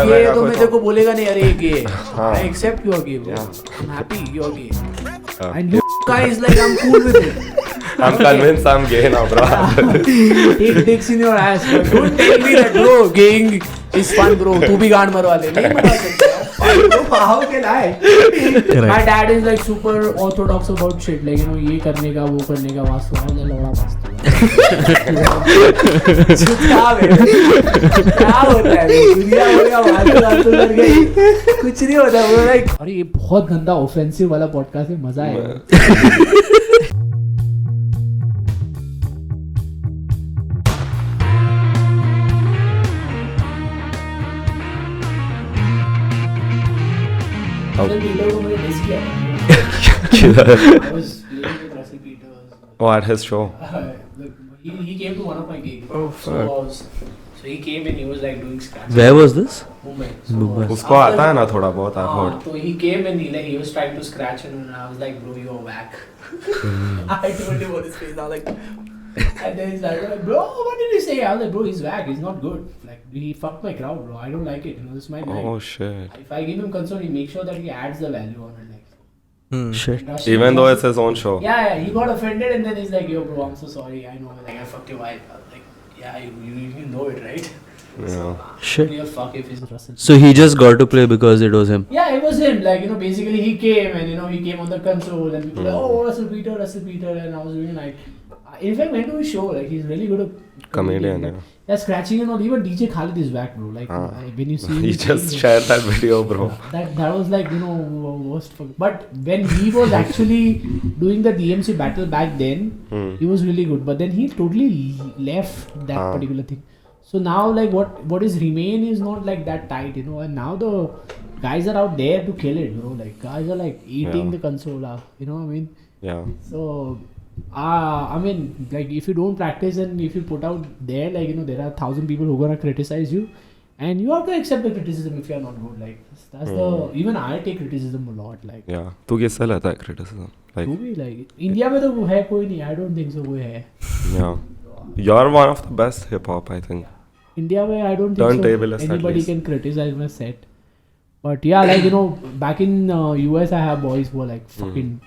गे है तो मैं तेरे को बोलेगा नहीं अरे गे है. I accept you are gay bro. I'm happy you are gay. And you guys like I'm cool with it. I'm convinced I'm gay now, bro. Take dicks in your ass. Don't tell me that bro gaying is fun bro. तू भी गांड मरवा ले. नहीं मरवा सकता. How can I? My dad is like super orthodox about shit. Like you know ये करने का वो करने का वास्तु है ना लौड़ा वास्तु. क्या होता है? दुनिया भर का वास्तु कर गई. कुछ नहीं होता. वो लाइक अरे ये बहुत गंदा ऑफेंसिव वाला पॉडकास्ट है. मजा आएगा. Oh, at his show. He came to one of my gigs. Oh fuck. So he came and he was like doing scratch. Where was this? Mumbai. उसको आता है ना थोड़ा बहुत I've heard. So he came and he was trying to scratch and I was like, bro, you're whack. I told him on his face. I was like, and then he's like, bro, what did you say? I was like, bro, he's whack. He's not good. Like he fucked my crowd, bro. I don't like it. You know, this is my night. Oh shit. If I give him concern, he makes sure that he adds the value on it. Like. Shit. Even though it's his own show. Yeah, he got offended and then he's like, yo, bro, I'm so sorry. I know, like I fucked your wife. I was like, yeah, you know it, right? Yeah. So, shit. Be a fuck if he's Russell. So he just got to play because it was him. Yeah, it was him. Like, you know, basically he came and, you know, he came on the console and people were like, oh, Russell Peter. And I was really like, in fact, went to his show. Like, he's really good at comedian, yeah. Yeah, scratching and all. Even DJ Khalid is whack, bro. Like, when you see him, he just shared that video, bro. That was like, you know, worst. But when he was actually doing the DMC battle back then, he was really good. But then he totally left that particular thing. So now, like, what is remain is not like that tight, you know. And now the guys are out there to kill it, bro. Like, guys are like eating the console, you know what I mean? Yeah. So, I mean, like, if you don't practice and if you put out there, like, you know, there are 1,000 people who are gonna criticize you, and you have to accept the criticism if you are not good. Like, that's the even I take criticism a lot. Like, yeah, तू किससे लेता है criticism? Like, तू भी like India में तो है कोई नहीं. I don't think so कोई है. Yeah, you're one of the best hip hop, I think. India में I don't think so anybody can criticize my set. But yeah, like, you know, back in US I have boys who are like fucking.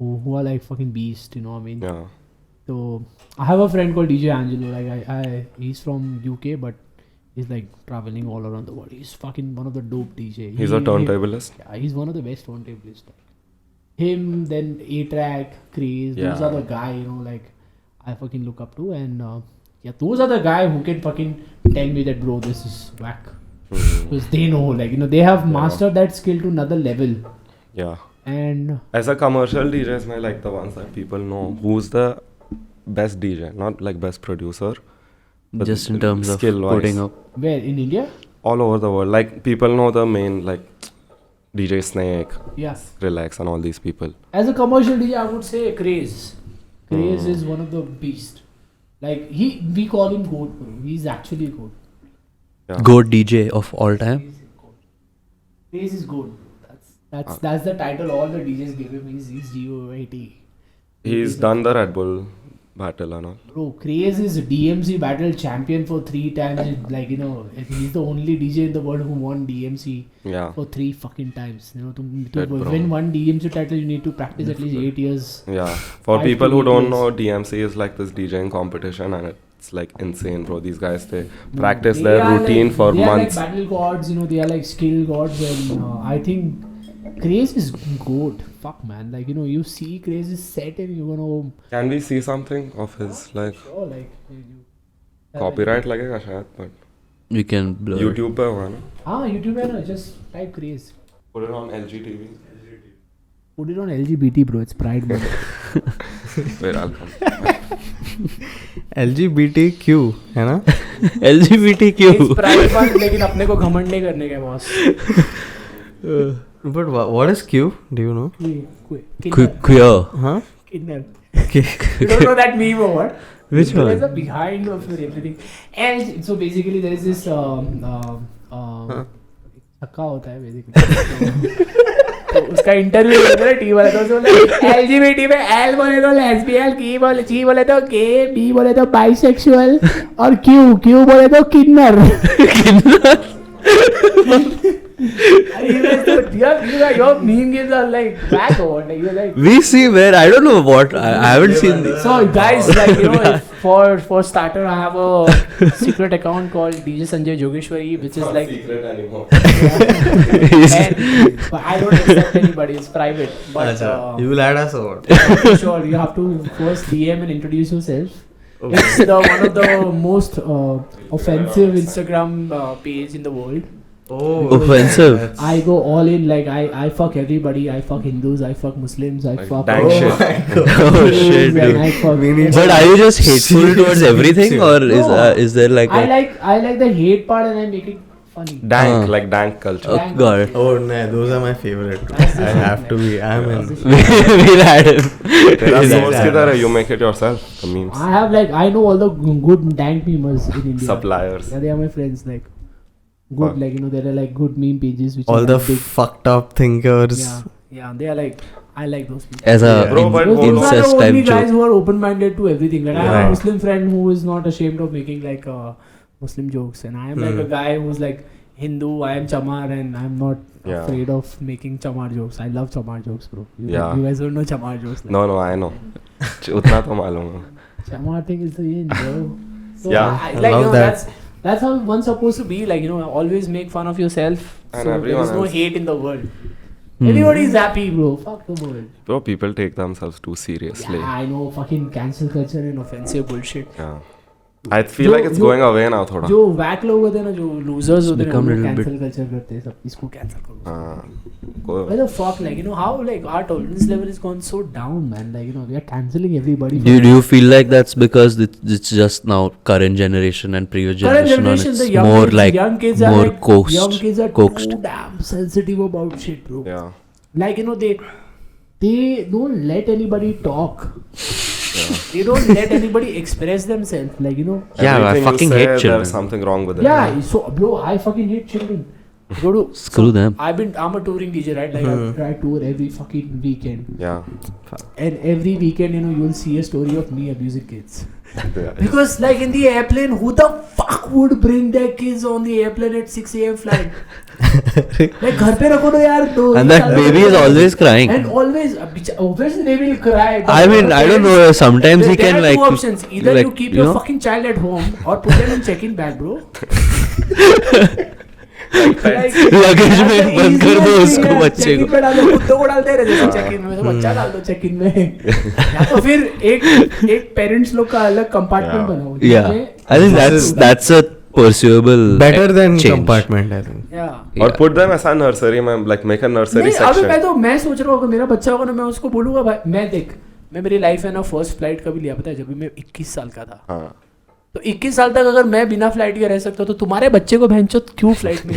Who are like fucking beast, you know what I mean? Yeah. So I have a friend called DJ Angelo. Like he's from UK, but he's like traveling all around the world. He's fucking one of the dope DJ. He's a turntablist. Yeah, he's one of the best turntablists. Him, then A-Track, Craze. Yeah. Those are the guy, you know, like I fucking look up to, and yeah, those are the guy who can fucking tell me that, bro, this is whack, because they know, like, you know, they have mastered that skill to another level. Yeah. And as a commercial DJ, I like the ones that people know. Who's the best DJ? Not like best producer, but just in terms of putting up. Where in India? All over the world. Like, people know the main, like DJ Snake, yes, Relax, and all these people. As a commercial DJ, I would say Craze. Craze is one of the beast. Like, we call him GOAT, bro. He's actually GOAT. Yeah. GOAT DJ of all time. Craze is GOAT. That's the title all the DJs give him. He's GOAT. He's done the Red Bull battle and all. Bro, Craze is DMC battle champion for 3 times. Like, you know, he's the only DJ in the world who won DMC for 3 fucking times. You know, to win one DMC title, you need to practice at least 8 years. Yeah. For people who don't know, DMC is like this DJing competition, and it's like insane, bro. These guys, they practice their routine like, for months. They are like battle gods, you know, they are like skill gods, and I think Craze is GOAT. Fuck, man. Like, you know, you see Craze's set and you're gonna... Can we see something of his, like... Sure, like... Copyright लगेगा शायद, but... You can blur. YouTube पे होगा ना? हाँ, YouTube पे ना. Just type Craze. Put it on LG TV. Put it on LGBT, bro. It's Pride Month. Wait, I'll come. LGBTQ, है ना? LGBTQ. It's Pride Month, लेकिन अपने को घमंड नहीं करने का boss. But what is Q? Do you know? Queer. Huh? Kidnap. You don't know that meme or what? Which one? There's a behind of everything. And so basically there is this धक्का होता है basically. तो उसका interview होता है T वाला, तो बोले LGBT में L बोले तो लेस्बियन, G बोले तो गे, B बोले तो बाइसेक्सुअल और Q बोले तो किन्नर. Your meme games are like whack or what? Like, you're like. We see where I don't know what I haven't seen this. So guys, like if for starter, I have a secret account called DJ Sanjay Jogeshwari, which is like secret anymore. but I don't accept anybody. It's private. But you will add us or what? sure, you have to first DM and introduce yourself. It's one of the most offensive Instagram page in the world. Oh, Offensive. I go all in, like I fuck everybody. I fuck Hindus, I fuck Muslims, I fuck dang shit. Oh shit, and I dude. fuck But are you just hateful towards everything, or is there like I like the hate part and I make it funny. Dank, like dank culture. Oh god. Oh no, those are my favorite. That's the I shit, have to man. be. I'm in. We'll add him. Tera source kidhar hai? You make it yourself. The memes. I have I know all the good dank memers in India. Suppliers. Yeah, they are my friends. Like good, there are like good meme pages which All are the like, big. fucked up thinkers. Yeah, they are like. I like those people. As a Bro, but Those are incest the type only guys joke. who are open-minded to everything. Like I have Right. a Muslim friend who is not ashamed of making like Muslim jokes, and I am like a guy who's like Hindu. I am Chamar, and I'm not afraid of making Chamar jokes. I love Chamar jokes, bro. You guys don't know Chamar jokes. Like. No, I know. Utna to malum hai. Chamar thing is the end, bro. So Yeah. I I love that. That's how one's supposed to be. Like always make fun of yourself. And so there everyone is no else. hate in the world. Everybody is happy, bro. Fuck the world. Bro, people take themselves too seriously. Yeah, I know. Fucking cancel culture and offensive bullshit. Yeah. I feel like it's going away now thoda. जो whack लोग होते हैं ना, जो losers होते हैं ना, become वो little cancel culture करते हैं सब. इसको cancel करो. Go Why the fuck, how our tolerance level has gone so down, man. We are cancelling everybody. Do you feel like that's because it's just now current generation and previous Current generation, generation, and the it's young more kids, like young kids are more like, coaxed, young kids are coaxed. too damn sensitive about shit, bro. Yeah. They don't let anybody talk. They don't let anybody express themselves. Yeah, I Everything you fucking say, hate children. There's something wrong with it. Yeah, so bro, I fucking hate children. Screw them. I'm a touring DJ, right? I try tour every fucking weekend. Yeah. And every weekend, you'll see a story of me abusing kids. Yeah. Because in the airplane, who the fuck would bring their kids on the airplane at 6 a.m. flight? घर पे रखो ना यार. And that baby is always crying. And always, obviously they will cry. I mean, I don't know. Sometimes he there can are two like. options. Either like, you keep your fucking child at home or put them in check-in bag, bro. Luggage में बंद कर दो उसको बच्चे को. पे डालो, कुत्तों को डालते रहे जैसे चेक-इन में, तो बच्चा डाल दो चेक-इन में. या तो फिर एक पेरेंट्स लोग का अलग कंपार्टमेंट बनाओ. Yeah, I think that's a pursuable. Better than change. compartment, I think. Yeah. Or put them as a nursery में, like make a nursery नहीं, अभी section. मैं सोच रहा हूँ अगर मेरा बच्चा होगा ना, मैं उसको बोलूँगा भाई, मैं मेरी लाइफ है ना फर्स्ट फ्लाइट कभी लिया पता है, जब मैं 21 साल का था. हाँ. तो 21 साल तक अगर मैं बिना फ्लाइट के रह सकता तो तुम्हारे बच्चे को भैंचो क्यों फ्लाइट में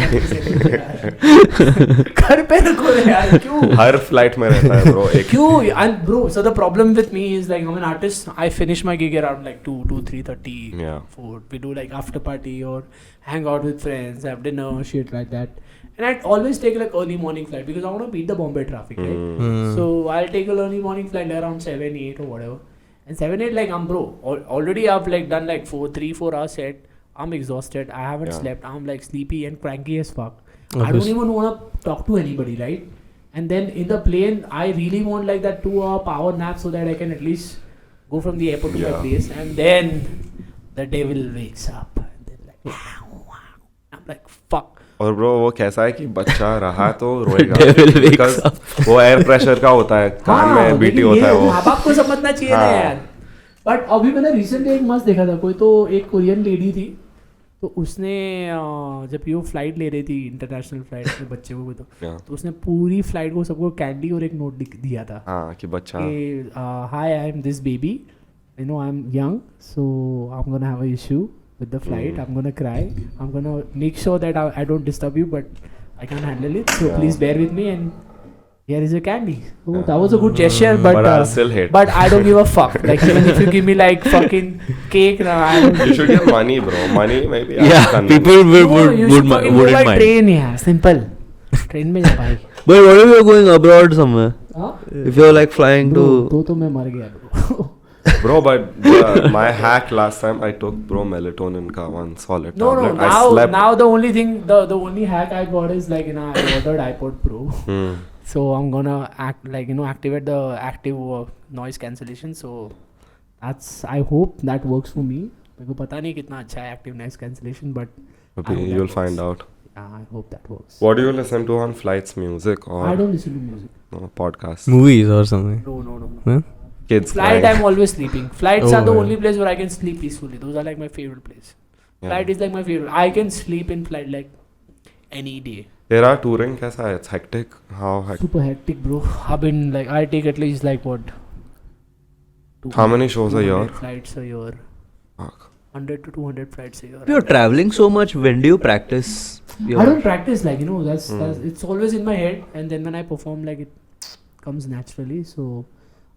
घर पे रखो यार, क्यों हर फ्लाइट में रहता है ब्रो. क्यों? And bro, so the problem with me is like I'm an artist. I finish my gig around like 3:30. Yeah. 4. We do like after party or hang out with friends, have dinner, shit like that. And I'd always take like early morning flight because I want to beat the Bombay traffic, right? So I'll take an early morning flight around 7, 8 or whatever. And 7, 8 like I'm bro. Already I've like done like 3-4 hours set. I'm exhausted. I haven't slept. I'm like sleepy and cranky as fuck. I don't even want to talk to anybody, right? And then in the plane, I really want like that 2-hour power nap so that I can at least go from the airport to my place. And then the devil wakes up. And then like, I'm like, fuck. और bro वो कैसा है कि बच्चा रहा तो रोएगा Devil wakes because up. वो air pressure का होता है, कान में बीटी होता है वो. माँ बाप को समझना चाहिए ना यार. बट अभी मैंने रिसेंटली एक मस्त देखा था, कोई तो एक कोरियन लेडी थी, तो उसने जब ये फ्लाइट ले रही थी इंटरनेशनल फ्लाइट में बच्चे को तो उसने पूरी फ्लाइट को सबको कैंडी और एक नोट दिया था. हाँ कि बच्चा hi I am this baby, I am young, so I am gonna have a issue with the flight. I'm gonna cry. I'm gonna make sure that I don't disturb you, but I can't handle it. So please bear with me. And here is a candy. Oh, that was a good gesture, but I still hate. But I don't give a fuck. Like even if you give me like fucking cake, no, I don't. You should get money, bro. Money maybe. Yeah, people No, you should wouldn't fucking go by mind. train, yeah. Simple. Train में जा भाई. But what if you're going abroad somewhere? हाँ? If you're like flying to. तो मैं मर गया bro. Bro, but my hack last time I took melatonin ka one solid No, tablet. I now slept. now the only thing, the only hack I got is like, I ordered iPod Pro. So I'm gonna activate the active noise cancellation. So I hope that works for me. मेरे को पता नहीं कितना अच्छा है active noise cancellation, but Okay, you'll find out. I hope that works. What do you listen to on flights? Music or I don't listen to music. podcasts? Movies or something. No. Huh? Kids Flight, crying. I'm always sleeping. Flights Oh, are the yeah. only place where I can sleep peacefully. Those are like my favorite place. Yeah. Flight is like my favorite. I can sleep in flight like any day. Tera touring kaisa hai? It's hectic. How hectic? Super hectic, bro. I've been like, I take at least like what? How many shows a 200 year? Flights a year. Fuck. 100 to 200 flights a year. If you're traveling so much, when do you practice? I don't practice, like, that's it's always in my head, and then when I perform, like, it comes naturally. So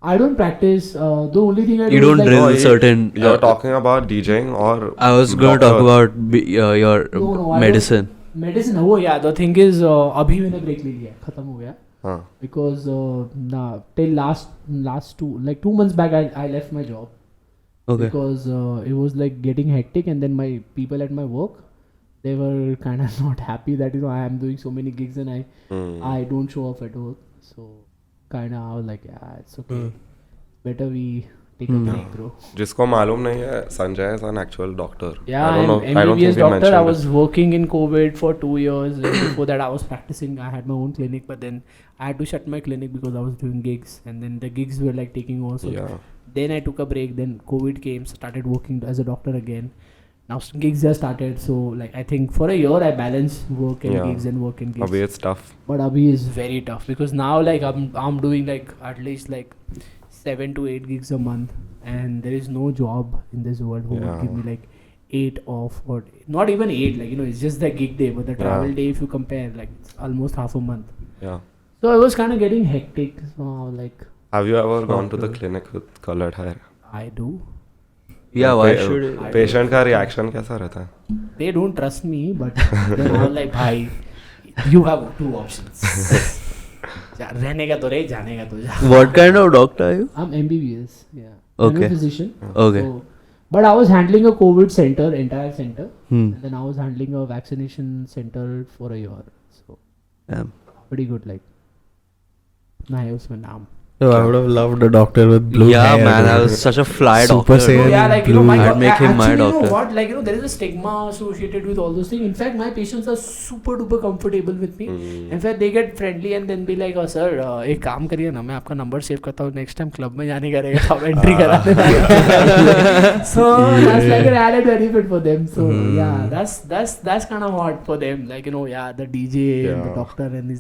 I don't practice. The only thing I do You don't is like, drill certain. You're talking about DJing or I was going to talk about your No, I medicine. medicine. Oh yeah, the thing is, अभी मैंने break ले लिया, खत्म हो गया. Huh. Because till last 2 months back, I left my job. Okay. Because it was like getting hectic, and then my people at my work, they were kind of not happy that I am doing so many gigs and I don't show up at work. So kind of I was like, yeah, it's okay. Better we take a break, bro. जिसको मालूम नहीं है, Sanjay is an actual doctor. Yeah, I don't know. I'm I don't MBBS think we doctor. I mentioned was working in COVID for 2 years. And before that, I was practicing. I had my own clinic, but then I had to shut my clinic because I was doing gigs, and then the gigs were like taking over. So Yeah. then I took a break. Then COVID came, started working as a doctor again. Now gigs just started. So like I think for a year I balanced work and gigs and work and gigs. Abhi it's tough. But Abhi is very tough because now like I'm doing like at least like 7 to 8 gigs a month, and there is no job in this world who would give me like 8 off, or not even 8, like it's just the gig day, but the travel day, if you compare, like it's almost half a month. Yeah. So it was kind of getting hectic. So like, Have you ever gone to the clinic with colored hair? I do. Yeah, why should Patient का reaction कैसा रहता है? They don't trust me, but they're all like, bhai, you have 2 options. रहने का तो रहे, जाने का तो जा. What kind of doctor are you? I'm MBBS. Yeah. Okay. I'm a physician. Okay. So, but I was handling a COVID center, entire center. Hmm. And then I was handling a vaccination center for a year. So Damn. pretty good, like. ना है उसमें नाम. So I would have loved a doctor with blue Yeah, hair. man, I dude. was such a fly Super doctor. Saiyan. Yeah, like blue. my I'd God, make him my actually, doctor. You know what? Like there is a stigma associated with all those things. In fact, my patients are super duper comfortable with me. In fact, they get friendly and then be like, "Oh sir, एक काम करिए ना, मैं आपका number save करता हूँ. Next time club में जाने का रहेगा, आप एंट्री करा देना." So that's like an added benefit for them. So yeah, that's kind of hot for them. Like yeah, the DJ and the doctor, and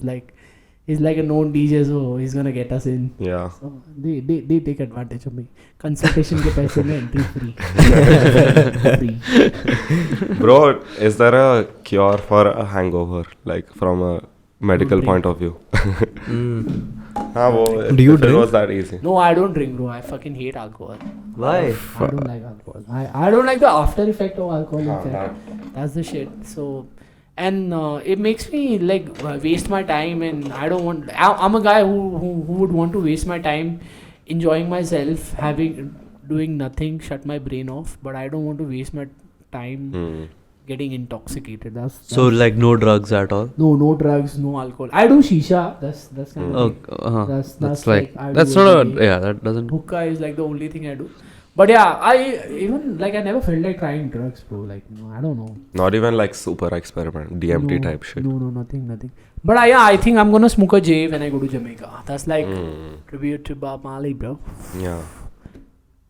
he's like a known DJ, so he's gonna get us in. Yeah. So they take advantage of me. Consultation के पैसे में entry free. Free. Bro, is there a cure for a hangover, like from a medical point of view? हाँ वो. Do you if it drink? was that easy. No, I don't drink, bro. I fucking hate alcohol. Why? I don't like alcohol. I don't like the after effect of alcohol. In fact, that's the shit. So, and it makes me like waste my time, and I don't want. I'm a guy who would want to waste my time enjoying myself, doing nothing, shut my brain off. But I don't want to waste my time getting intoxicated. That's So like no drugs at all? no drugs, no alcohol. I do shisha. That's kind of That's like I that's do not every a day. that doesn't. Hookah is like the only thing I do. But yeah, I never felt like trying drugs, bro. Like I don't know. Not even like super experiment, DMT type shit. No, nothing. But I think I'm gonna smoke a J when I go to Jamaica. That's like tribute to Bob Marley, bro. Yeah.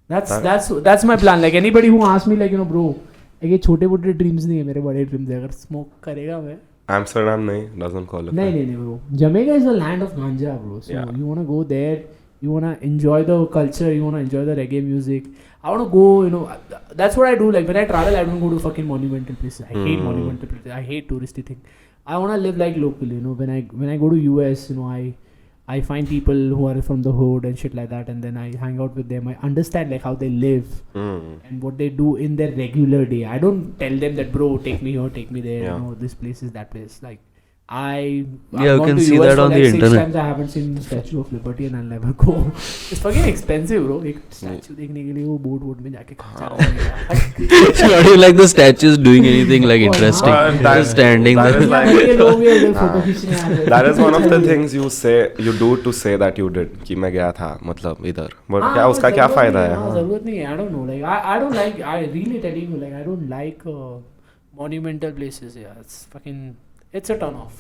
That's my plan. Like anybody who asks me, like bro, ये छोटे मोटे dreams नहीं है, मेरे बड़े dreams है. अगर smoke करेगा मैं. Amsterdam नहीं, doesn't qualify. नहीं bro. Jamaica is the land of ganja, bro. So you wanna go there. You wanna enjoy the culture. You wanna enjoy the reggae music. I wanna go. That's what I do. Like when I travel, I don't go to fucking monumental places. I hate monumental places. I hate touristy thing. I wanna live like local. When I go to US, I find people who are from the hood and shit like that, and then I hang out with them. I understand like how they live and what they do in their regular day. I don't tell them that, bro, take me here, take me there. This place is that place. Like Yeah, you can see that on the internet. 6 times I haven't seen the Statue of Liberty and I'll never go. It's fucking expensive, bro. एक statue देखने के लिए वो boat में जाके खर्चा लगेगा. So how do you like the statues doing anything like interesting? Just standing that there. is like ये लोग भी इधर photo खींचने आ रहे हैं. that is one of the things you do to say that you did कि मैं गया था मतलब इधर. But क्या उसका क्या फायदा है? जरूरत नहीं है. I don't know. Like I don't like. I really telling you, like I don't like monumental places. Yeah, it's a turn off.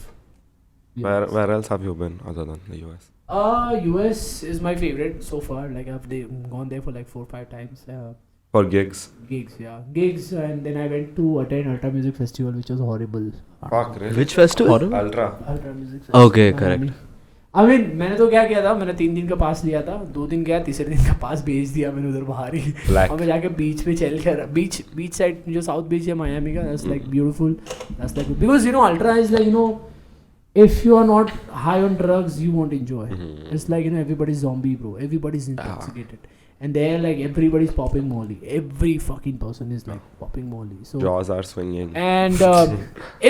Where else have you been other than the US? US is my favorite so far. Like I've gone there for like 4-5 times. For gigs? Gigs, and then I went to attend Ultra Music Festival, which was horrible. Fuck, really? Which festival? Ultra Music Festival. Okay, correct. I mean, मैंने तो क्या किया था, मैंने 3 दिन का पास लिया था, 2 दिन गया, तीसरे दिन का पास भेज दिया मैंने उधर बाहर ही. और मैं जाके बीच पे चल कर बीच साइड जो साउथ बीच है मायामी का, that's like beautiful, that's like because you know Ultra is like, you know, if you are not high on drugs you won't enjoy. It's like, you know, everybody's zombie, bro, everybody's intoxicated. And there, like, everybody's popping Molly. Every fucking person is like popping Molly. So jaws are swinging. And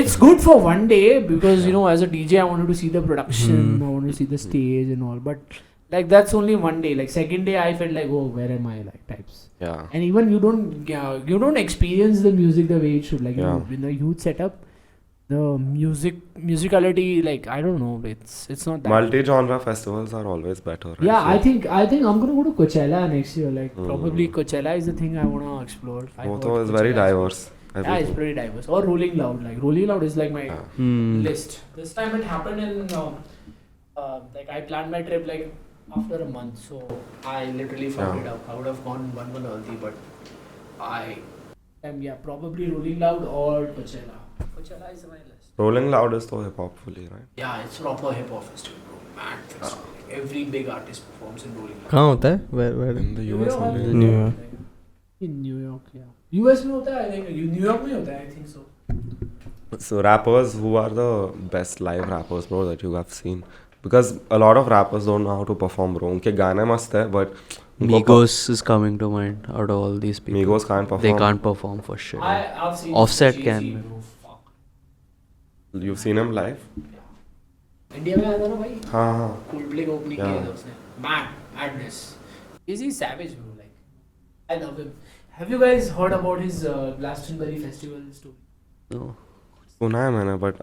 it's good for one day because, you know, as a DJ, I wanted to see the production, I wanted to see the stage and all. But like that's only one day. Like second day, I felt like, oh, where am I? Like types. Yeah. And even you don't experience the music the way it should. Like you know, in a huge setup, the musicality, like I don't know, it's not that. Multi-genre festivals are always better. Yeah, I think I'm gonna go to Coachella next year. Like probably Coachella is the thing I wanna explore. Moto is very diverse. Yeah, it's pretty diverse. Or Rolling Loud. Like Rolling Loud is like my list. This time it happened in like I planned my trip like after a month, so I literally fucked it up. I would have gone one month early, but I am probably Rolling Loud or Coachella. Coachella is my list. Rolling Loud is so hip hop fully, right? Yeah, it's proper hip hop festival, bro. Mad festival. Like, every big artist performs in Rolling Loud. कहाँ होता है? Where? In the US only. New York. In New York, yeah. US में होता है, I think. New York में होता है, I think so. So rappers, who are the best live rappers, bro, that you have seen? Because a lot of rappers don't know how to perform, bro. उनके गाने मस्त है, but Migos is coming to mind out of all these people. Migos can't perform. They can't perform for shit. I've seen Offset Jay-Z, can. bro. Fuck. You've seen him live? India में आया था ना भाई. हाँ. Coldplay का opening किया था उसने. Madness. Is he savage, bro? Like, I love him. Have you guys heard about his Glastonbury festival story? No. सुना है मैंने, but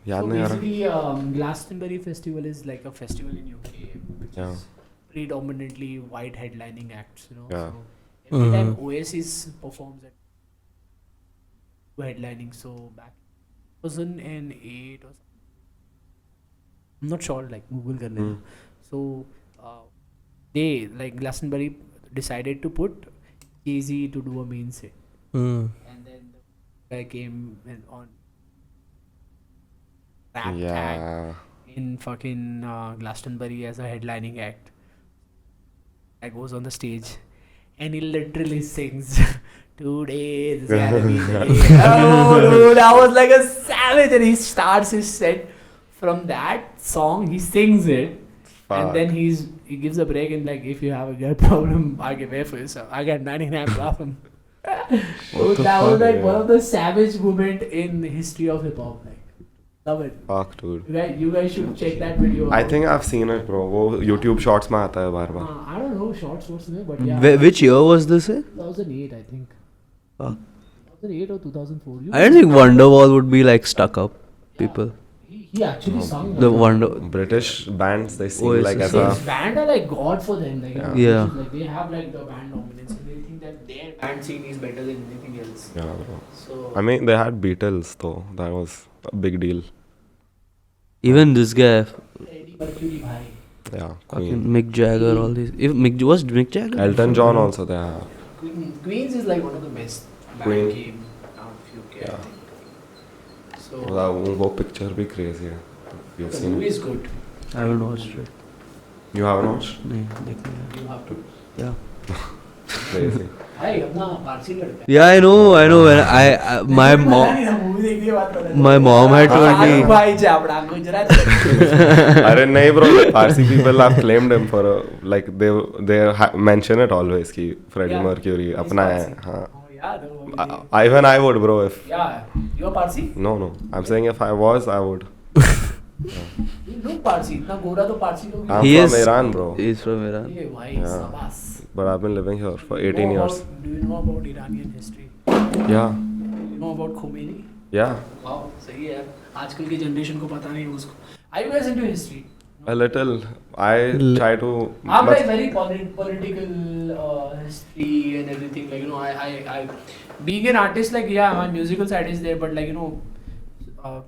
याद नहीं आ रहा. Basically, Glastonbury festival is like a festival in UK, which is predominantly white headlining acts, you know. Yeah. So every time Oasis performs at headlining, so back 2008 or something. I'm not sure, like Google kar lena. So they like Glastonbury decided to put Jay-Z to do a main set, and then the guy came on rap tag in fucking Glastonbury as a headlining act. I goes on the stage and he literally sings today is gonna be the day. Oh dude, I was like a savage. And he starts his set from that song, he sings it. And then he gives a break and like, if you have a girl problem, I can pay for yourself. I got 99 problem. So that was like one of the savage moment in the history of hip hop. Like, love it. Fuck, dude. You guys should check that video. I think I've seen it, bro. वो YouTube shorts में आता है बार बार. I don't know shorts में, but yeah. Which year was this? 2008, I think. 2008 or 2004. I don't think Wonderwall would be like stuck up people. He actually sung The Wonder British bands, they sing Oasis, like as His a band are like god for them. Like, Yeah. Like they have like the band dominance and they think that their band scene is better than anything else. yeah, bro. So I mean, they had Beatles though. That was a big deal. even this guy, Freddie Mercury, bhai. Yeah, fucking Queen. Mick Jagger, all these. Was Mick Jagger? Elton John also there. Queens is like one of the best band Queen. game out of UK. I think. So वो picture भी crazy है. You've the seen movie it? is good. I haven't watched it. You haven't watched? नहीं देखना है. You have to. Yeah. Crazy. Hi, अपना पारसी लड़का. Yeah, I know. When I my mom had told me. भाई जाबड़ा गुजरात. अरे नहीं bro, Parsi people have claimed him for a, like they mention it always कि Freddie Mercury अपना है. हाँ. Yeah, Even I would, bro. If yeah, you are Parsi? no, I'm saying if I was, I would. You look Parsi. इतना गोरा तो Parsi लोग. I'm from Iran, bro. He's from Iran. Hey, why? Yeah. Sabas. But I've been living here for 18 years. Do you know about Iranian history? Yeah. You know about Khomeini? Yeah. Wow, सही है. आजकल की generation को पता नहीं उसको. Are you guys into history? A little. I try to. I'm but like very political history and everything. Like, you know, I being an artist, like, yeah, my musical side is there, but like, you know,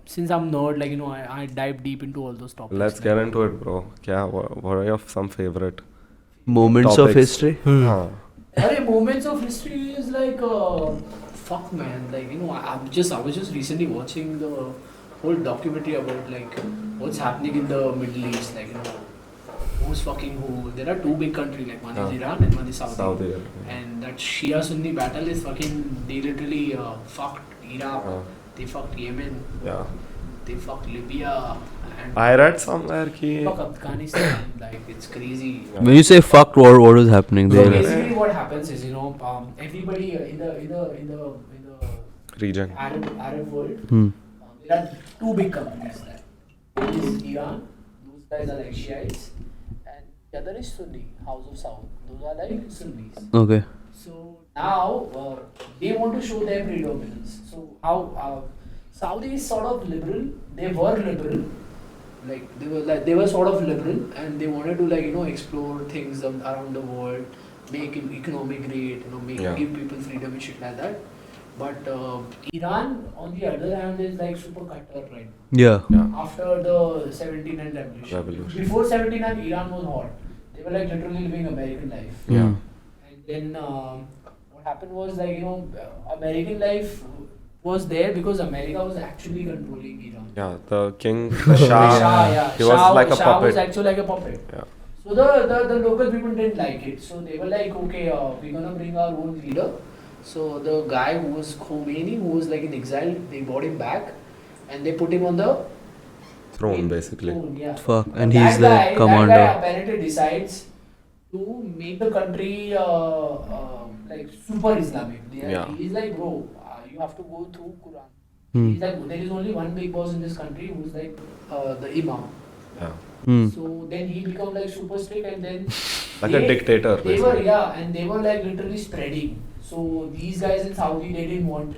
since I'm nerd, like, you know, I dive deep into all those topics. let's get into it, bro. What are your some favorite Moments topics? of history. Haan. Arey, moments of history is like, fuck, man. Like, you know, I was just recently watching the whole documentary about like what's happening in the Middle East. Like, you know, who's fucking who. There are two big countries, like one is Iran and one is Saudi. Saudi. And that Shia Sunni battle is fucking, they literally fucked Iraq, they fucked Yemen, Yeah. they fucked Libya, and I read somewhere ki. fuck Afghanistan. Like, it's crazy. When you say fuck, what was happening So there? basically, what happens is, you know, everybody in the Region. Arab world, Hmm. there are two big companies there. One is Iran, those guys are like Shiites, and the other is Sunni, House of Saud. Those are like Sunnis. Okay. So now they want to show their predominance. So how Saudi is sort of liberal. They were liberal, they were sort of liberal, and they wanted to, like, you know, explore things around the world, make it economic great, you know, give people freedom and shit like that. But Iran, on the other hand, is like super cutthroat, right? Yeah. After the 79 revolution. Before 79, Iran was hot. They were like literally living American life. Yeah. And then what happened was, like, you know, American life was there because America was actually controlling Iran. Yeah, the king, the Shah, he was like a Shah puppet. was actually like a puppet. Yeah. So the local people didn't like it. So they were like, okay, we're gonna bring our own leader. So the guy who was Khomeini, who was like in exile, they brought him back and they put him on the Throne, basically. throne, yeah. Fuck. And that he's the guy, commander. That guy apparently decides to make the country like super Islamic. He's like, bro, you have to go through Quran. He's like, there is only one big boss in this country who's like the Imam. Yeah. So then he become like super strict, and then Like a dictator, They were, basically. and they were like literally spreading. So these guys in Saudi, they didn't want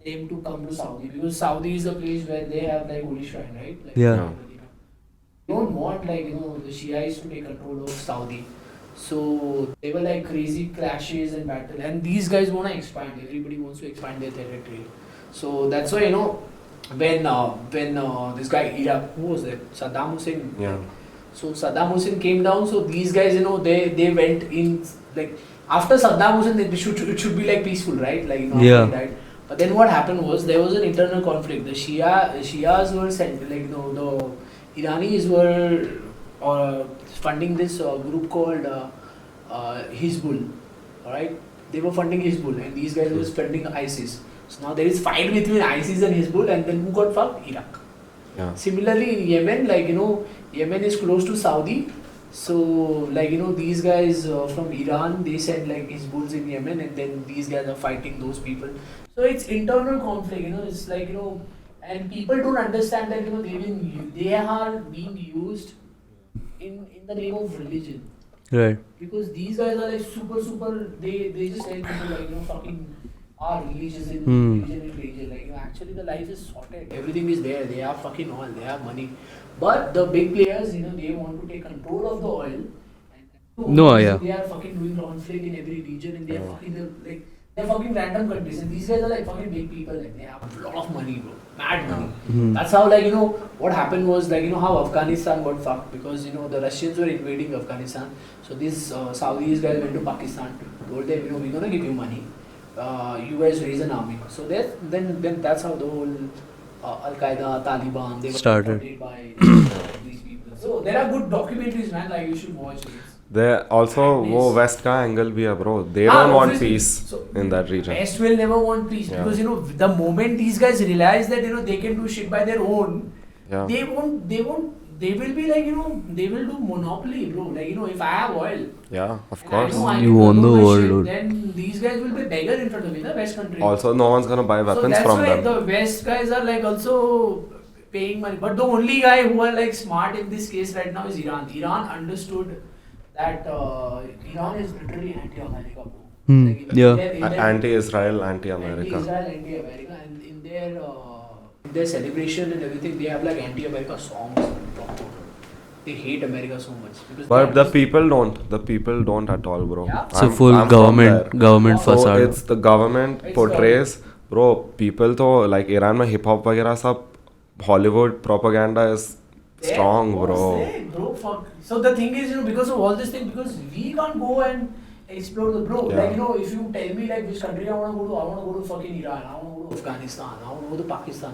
them to come to Saudi because Saudi is a place where they have like holy shrine, right? Like, Yeah. They don't want, like, you know, the Shiites to take control of Saudi. So they were like crazy clashes and battle, and these guys want to expand. Everybody wants to expand their territory. So that's why, you know, when this guy Iraq, who was that? Saddam Hussein. Yeah. So Saddam Hussein came down. So these guys, you know, they went in, like, after Saddam Hussein, it should be like peaceful, right? Like, you know, Yeah. after he died. But then what happened was there was an internal conflict. The Shias were sent, like, you know, the Iranis were funding this group called Hizbul. Alright, they were funding Hizbul, and these guys were funding ISIS. So now there is fight between ISIS and Hizbul, and then who got fucked? Iraq. Yeah. Similarly in Yemen, like, you know, Yemen is close to Saudi. So, like, you know, these guys from Iran, they send like Hizbuls in Yemen, and then these guys are fighting those people. So it's internal conflict, you know, it's like, you know, and people don't understand that, you know, they are being used in the name of religion. Right. Because these guys are like super, they just tell people, like, you know, fucking our religion is religion. Like, you know, actually the life is sorted. Everything is there. They have fucking oil. They have money. But the big players, you know, they want to take control of the oil. And No, yeah. They are fucking doing conflict in every region, and they are fucking like, they're fucking random countries. And these guys are like fucking big people. Like, they have a lot of money, bro. Mad money. That's how, like, you know, what happened was, like, you know, how Afghanistan got fucked because, you know, the Russians were invading Afghanistan. So these Saudis guys went to Pakistan, told them, you know, we're gonna give you money. You guys raise an army. So then that's how the whole Al-Qaeda, Taliban, they were Started by these people. So there are good documentaries, man. Like, you should watch these. There also वो West का angle भी है, bro. They don't want peace in that region. West will never want peace because, you know, the moment these guys realize that, you know, they can do shit by their own, they will be like, you know, they will do monopoly, bro. Like, you know, if I have oil, Of course. You own the world, dude. then these guys will be beggar in front of me, the West country. Also, no one's gonna buy weapons so from that's why them. the West guys are like also paying money. But the only guy who are like smart in this case right now is Iran. Iran understood that Iran is literally anti-America, bro. Like Anti-Israel, anti-America. Anti-Israel, anti-America, and in their celebration and everything, they have like anti-America songs. They hate America so much. But the people don't. The people don't at all, bro. Yeah. It's a full government So facade. it's the government portrays, bro. People to like Iran mein hip hop वगैरह सब Hollywood propaganda is strong, bro. Bro, fuck. So the thing is, you know, because of all this thing, because we can't go and explore the bro. Yeah. Like, you know, if you tell me like which country I want to go to fucking Iran. I want to go to Afghanistan. I want to go to Pakistan.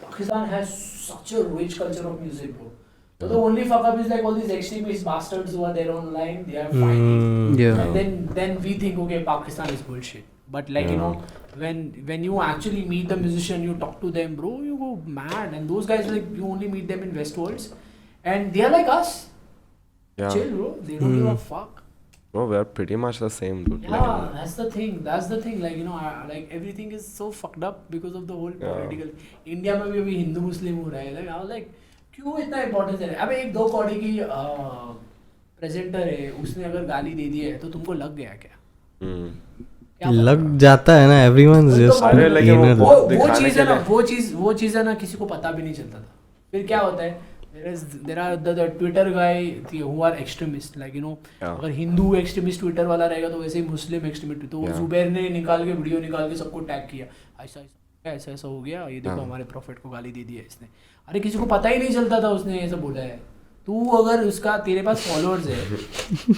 Pakistan has such a rich culture of music, bro. So the only fuck up is like all these extremist bastards who are there online, they are fighting. Yeah. And then we think, okay, Pakistan is bullshit. But like, you know, when you actually meet the musician, you talk to them, bro, you go mad. And those guys, like, you only meet them in Westworlds. And they are like us. Yeah. Chill, bro. They don't give a fuck. Bro, we are pretty much the same, dude. Yeah, that's the thing. Like, you know, like everything is so fucked up because of the whole political. India में भी अभी हिंदू मुस्लिम हो रहा है. Like I was like, क्यों इतना importance है? अबे एक 2 कौड़ी की प्रेजेंटर है, उसने अगर गाली दे दी है तो तुमको लग गया क्या? लग जाता है ना, everyone's just अरे लेकिन वो चीज़ है ना, किसी को पता भी नहीं चलता था. फिर क्या होता है? There are the Twitter guy who are extremist, like, you know, अगर हिंदू एक्सट्रीमिस्ट ट्विटर वाला रहेगा तो वैसे ही मुस्लिम एक्सट्रीमिस्ट. तो जुबैर ने निकाल के वीडियो निकाल के सबको टैग किया, ऐसा हो गया, ये देखो हमारे प्रॉफिट को गाली दे दी है इसने. अरे किसी को पता ही नहीं चलता था उसने ऐसा बोला है. तू अगर उसका तेरे पास फॉलोअर्स है,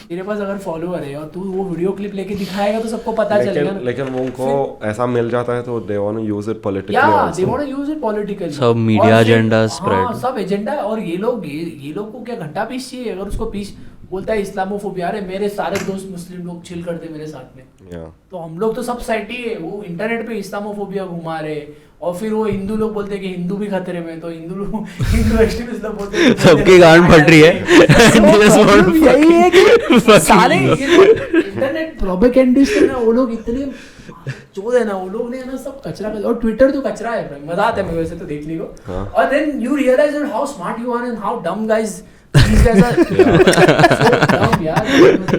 तेरे पास अगर फॉलोअर है और तू वो वीडियो क्लिप लेके दिखाएगा तो सबको पता चलेगा. लेकिन उनको ऐसा मिल जाता है तो they want to use it politically. Yeah, they want to use it politically. सब मीडिया एजेंडा स्प्रेड. हाँ, सब एजेंडा है. और ये लोग को क्या घंटा पीस चाहिए? अगर उसको पीस बोलता है इस्लामोफोबिया, अरे मेरे सारे दोस्त मुस्लिम लोग चिल करते मेरे साथ में. तो हम लोग तो सब साइड ही है. वो इंटरनेट पे इस्लामोफोबिया घुमा रहे, और फिर वो हिंदू लोग बोलते हैं कि हिंदू भी खतरे में. तो हिंदू एक्सट्रीमिस्ट लोग बोलते हैं सबकी गांड फट रही है. यही है कि सारे इंटरनेट प्रोपेगेंडिस्ट है ना, वो लोग इतने चोद है ना, वो लोग ने ना सब कचरा कर. और ट्विटर तो कचरा है, मजा आता है मेरे वैसे तो देखने को. और then you realize how smart you are and how dumb guys these guys are so dumb यार.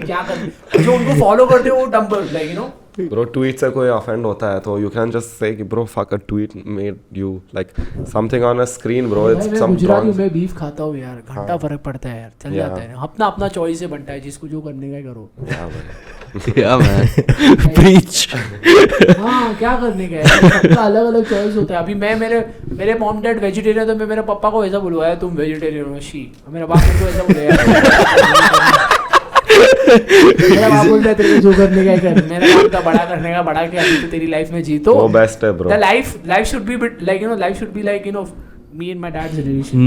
क्या कर जो उनको फॉलो करते हो वो डम, like, you know. Bro, tweet से कोई offend होता है तो you can just say कि bro fuck a tweet made you like something on a screen, bro. It's some Gujarati में बीफ खाता हूँ यार, घंटा फर्क पड़ता है यार, चल जाता है. अपना चॉइस से बनता है, जिसको जो करने का करो. Yeah man, preach. हाँ, क्या करने का है, सबका अलग अलग चॉइस होता है. अभी मैं मेरे मॉम डैड वेजिटेरियन, तो मैं मेरे पापा को ऐसा बुलवाया तुम वेजिटेरियन हो शी. मेरा बाप को ऐसा बुलाया. मेरा बाप बोलता है तेरे को जो करने का कर. मेरा बाप का बड़ा करने का बड़ा, क्या अभी तो तेरी लाइफ में जी. तो वो बेस्ट है bro. The life should be like, you know, life should be like, you know, me and my dad's relation.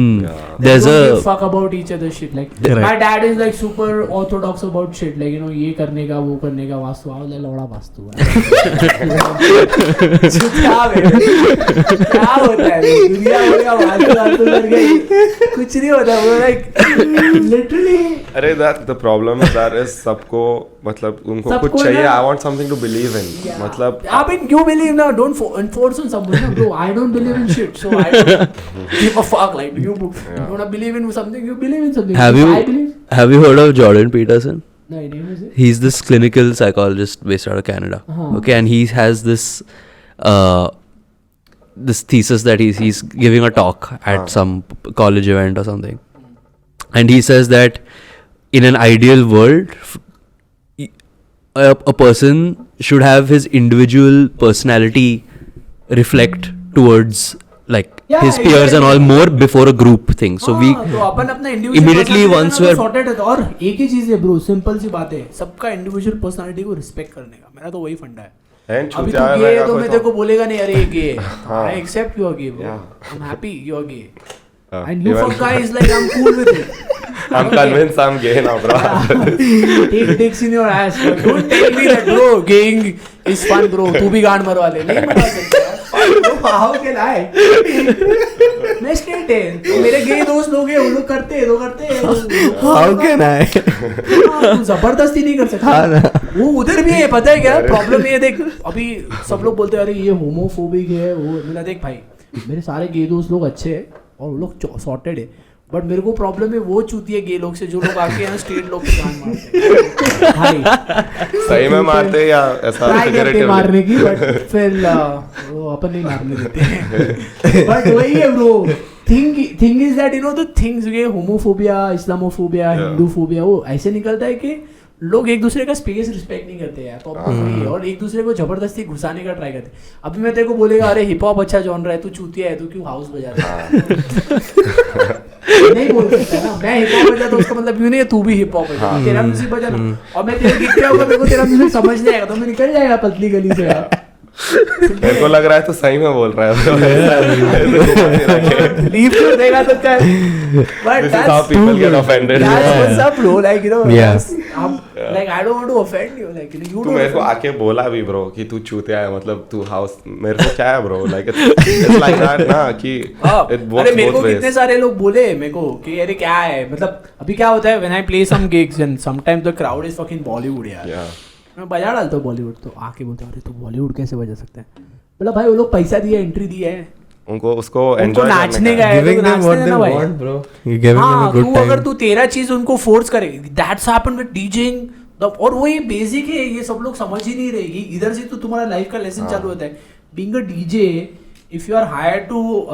There's don't give a fuck about each other shit. Like my dad is like super orthodox about shit. Like, you know, ये करने का वो करने का वास्तु आओ ले लौड़ा वास्तु है. क्या होता है दुनिया में का वास्तु करके कुछ नहीं होता. वो like literally. अरे that the problem is that is सबको मतलब उनको कुछ चाहिए. I want something to believe in. मतलब I mean, you believe now, don't enforce on someone. Bro, I don't believe in shit, so I don't give a fuck. Like you wanna believe in something, you believe in something. Have you heard of Jordan Peterson? No, I didn't know. He's this clinical psychologist based out of Canada. Okay, and he has this this thesis that he's giving a talk at some college event or something, and he says that in an ideal world, a person should have his individual personality reflect towards like his peers and all more before a group thing. So we तो अपन अपना individual immediately once we're sorted है. और एक ही चीज है bro, simple सी बात है, सबका इंडिविजुअल पर्सनालिटी को रिस्पेक्ट करने का. मेरा तो वही फंडा है. अभी तू गे है तो मैं तेरे को बोलेगा नहीं अरे गे. I accept you are gay, bro. I'm happy you are gay. And you fuck guy is like I'm cool with it. I'm convinced I'm gay now, bro. Take dicks in your ass. Don't tell me that bro gaying is fun, bro. तू भी गांड मरवा ले. नहीं मरवा सकता. How can I? मैं straight है. तो मेरे गे दोस्त लोग हैं, वो लोग करते हैं. How can I? तू जबरदस्ती नहीं कर सकता. वो उधर भी है, पता है क्या प्रॉब्लम ये देख. अभी सब लोग बोलते हैं अरे ये होमोफोबिक है वो. मेरा देख भाई, मेरे सारे गे दोस्त लोग अच्छे हैं और वो लोग सॉर्टेड है. बट मेरे को प्रॉब्लम है वो चूती है गे लोग से जो लोग आके यहाँ स्ट्रेट लोग पे जान मारते हैं. सही में मारते हैं या ऐसा करते मारने की, बट फिर वो अपन नहीं मारने देते. बट वही है bro. Thing is that you know the things ये होमोफोबिया, इस्लामोफोबिया, हिंदूफोबिया वो ऐसे निकलता है कि लोग एक दूसरे का स्पेस रिस्पेक्ट नहीं करते यार. तो और एक दूसरे को जबरदस्ती घुसाने का ट्राई करते. अभी मैं तेरे को बोलेगा अरे हिप हॉप अच्छा जॉनर है, तू चूतिया है, तू क्यों हाउस बजाता है? नहीं बोल सकता ना. मैं हिप हॉप बजाता उसका मतलब यूं नहीं है तू भी हिप हॉप बजा. तेरा म्यूजिक बजाना और मैं तेरे गिफ्ट होगा, मेरे को तेरा म्यूजिक समझ नहीं आएगा तो मैं निकल जाएगा पतली गली से यार. मेरे को लग रहा है तो सही में बोल रहा है. लीव कर देगा तो कर. But This is how people get offended. That's what's up, bro. Like, you know, like I don't want to offend you. Like, you तू मेरे को आके बोला भी ब्रो कि तू चूतिया है, मतलब तू हाउस. मेरे को क्या है bro, like it's like that ना कि अरे मेरे को कितने सारे लोग बोले मेरे को कि अरे क्या है, मतलब अभी क्या होता है when I play some gigs and sometimes the crowd is fucking Bollywood यार. मैं बजा डालता हूँ बॉलीवुड तो आके बोलते हैं अरे तू बॉलीवुड कैसे बजा सकते हैं. मतलब भाई वो लोग पैसा दिया, एंट्री दी है उनको, उसको एंजॉय नाचने का है, तो नाचने देना भाई. हाँ तू अगर तू तेरा चीज उनको फोर्स करे, दैट्स हैपेंड विद डीजेइंग. और वो ये बेसिक है, ये सब लोग समझ ही नहीं रहेगी. इधर से तो तुम्हारा लाइफ का लेसन चालू होता है. Being a DJ, if you are hired to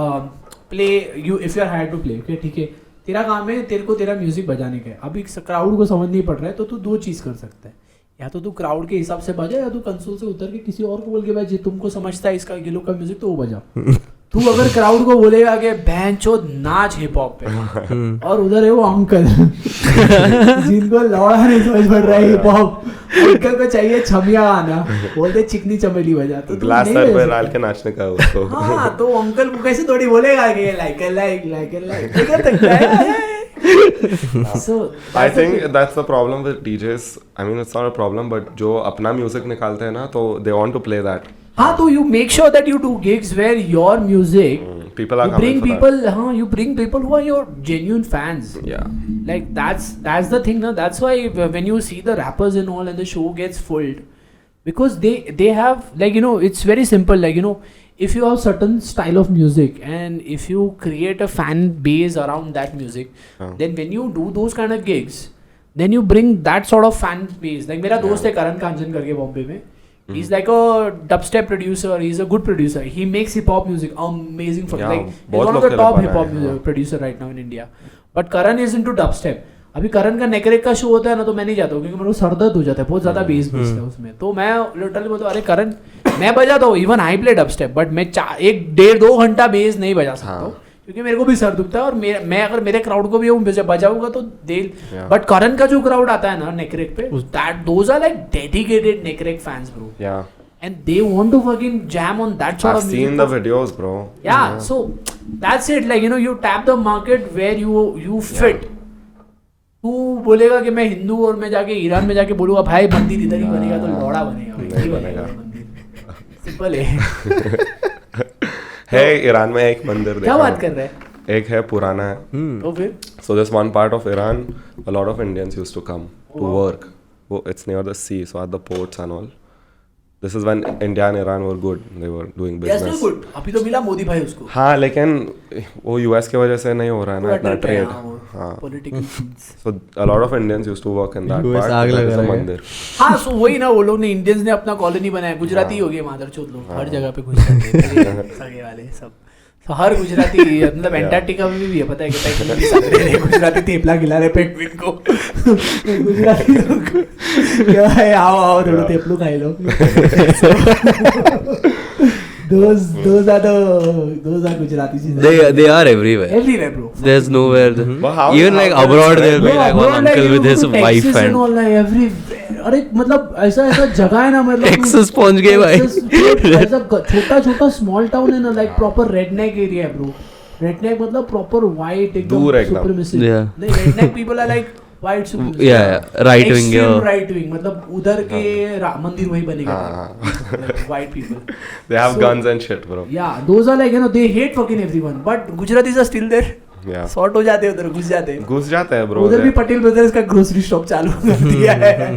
play, if you are hired to play, ठीक है तेरा काम है, तेरे को तेरा म्यूजिक बजाने का है. अभी क्राउड को समझ नहीं पड़ रहा है तो तू दो चीज कर सकता है. या तो तू क्राउड के हिसाब से बजा, या तू कंसोल से उतर के किसी और को बोल के भाई तुमको समझता है इसका ये लोग का म्यूजिक तो वो बजा. तू अगर क्राउड को बोलेगा कि बहनचो नाच हिप हॉप पे, और उधर है वो अंकल जिनको लौड़ा नहीं समझ पड़ रहा है हिप हॉप, अंकल को चाहिए छमिया गाना, बोलते चिकनी चमेली बजा, तो ग्लास सर पे डाल के नाचने का उसको. हाँ तो अंकल को कैसे थोड़ी बोलेगा कि like So I think that's the problem with DJs. I mean it's not a problem, but जो अपना म्यूजिक निकालते हैं ना तो they want to play that. हाँ तो you make sure that you do gigs where your music people are you bring coming people, हाँ you bring people who are your genuine fans. Yeah. Like that's the thing, na. That's why when you see the rappers and all and the show gets full, because they have, like, you know, it's very simple, like, you know, if you have certain style of music and if you create a fan base around that music, then when you do those kind of gigs, then you bring that sort of fan base. Like मेरा दोस्त है करण कांचन करके बॉम्बे में, he's like a dubstep producer, he's a good producer, he makes hip hop music amazing for like he's one of the top hip hop producer right now in India, but Karan is into dubstep. अभी करण का नेकरेक का show होता है ना तो मैं नहीं जाता हूँ क्योंकि मेरे को सरदर्द हो जाता है, बहुत ज्यादा बेस है उसमें. तो मैं लिटरली बोलता हूँ अरे करण मैं बजाता हूँ, even I play dubstep, but मैं 1-1.5-2 घंटा बेस नहीं बजा सकता हूँ क्योंकि मेरे को भी सर दुखता है. और मैं अगर मेरे क्राउड को भी बजाऊंगा तो देल. बट करण का जो क्राउड आता है ना नेकरेक पे, those are like dedicated Nekrek fans bro, and they want to fucking jam on that sort of music. I've seen the videos bro. Yeah, so that's it, like, you know, you tap the market where you fit. तू बोलेगा कि मैं हिंदू और मैं जाके Iran में जाके बोलूँगा भाई मंदिर इधर ही बनेगा तो लौड़ा बनेगा मंदिर. सिंपल है ईरान में एक मंदिर क्या बात कर रहे हैं, एक है पुराना है. तो फिर so this one part of Iran, a lot of Indians used to come to work. It's near the sea, so at the ports and all. This is when India and Iran were good. They were doing business. Yes, good. अभी तो मिला मोदी भाई उसको. हाँ लेकिन वो US की वजह से नहीं हो रहा है ना इतना ट्रेड. हाँ. Political. So a lot of Indians used to work in that part. There is a मंदिर. हाँ so वही ना, वो लोग ने इंडियंस ने अपना कॉलोनी बनाया. गुजराती हो गए मादरचोद लोग, हर जगह पे गुजराती सगे वाले सब. तो हर गुजराती मतलब एंटार्क्टिका में भी है, पता है कि गुजराती थेपला खिला रहे पेंगुइन को. गुजराती लोग क्या है, आओ थोड़ा थेपलू खाई लो. Those are Gujaratis. They are everywhere bro. There's nowhere even like abroad there'll be like one uncle with his wife and all everywhere. अरे मतलब ऐसा जगह है ना, मतलब Texas पहुंच गए भाई. ऐसा छोटा स्मॉल टाउन है ना, लाइक प्रॉपर रेडनेक एरिया है ब्रो. रेडनेक मतलब प्रॉपर वाइट एकदम सुप्रीमेसी. नहीं, redneck people are like white supremacy. Right wing मतलब उधर के मंदिर वही बनेगा. White people they have guns and shit bro. Yeah, those are like, you know, they hate fucking everyone, but Gujaratis are still there. Sort हो जाते हैं उधर, घुस जाते हैं ब्रो. उधर भी पटेल ब्रदर्स का ग्रोसरी शॉप चालू कर दिया है.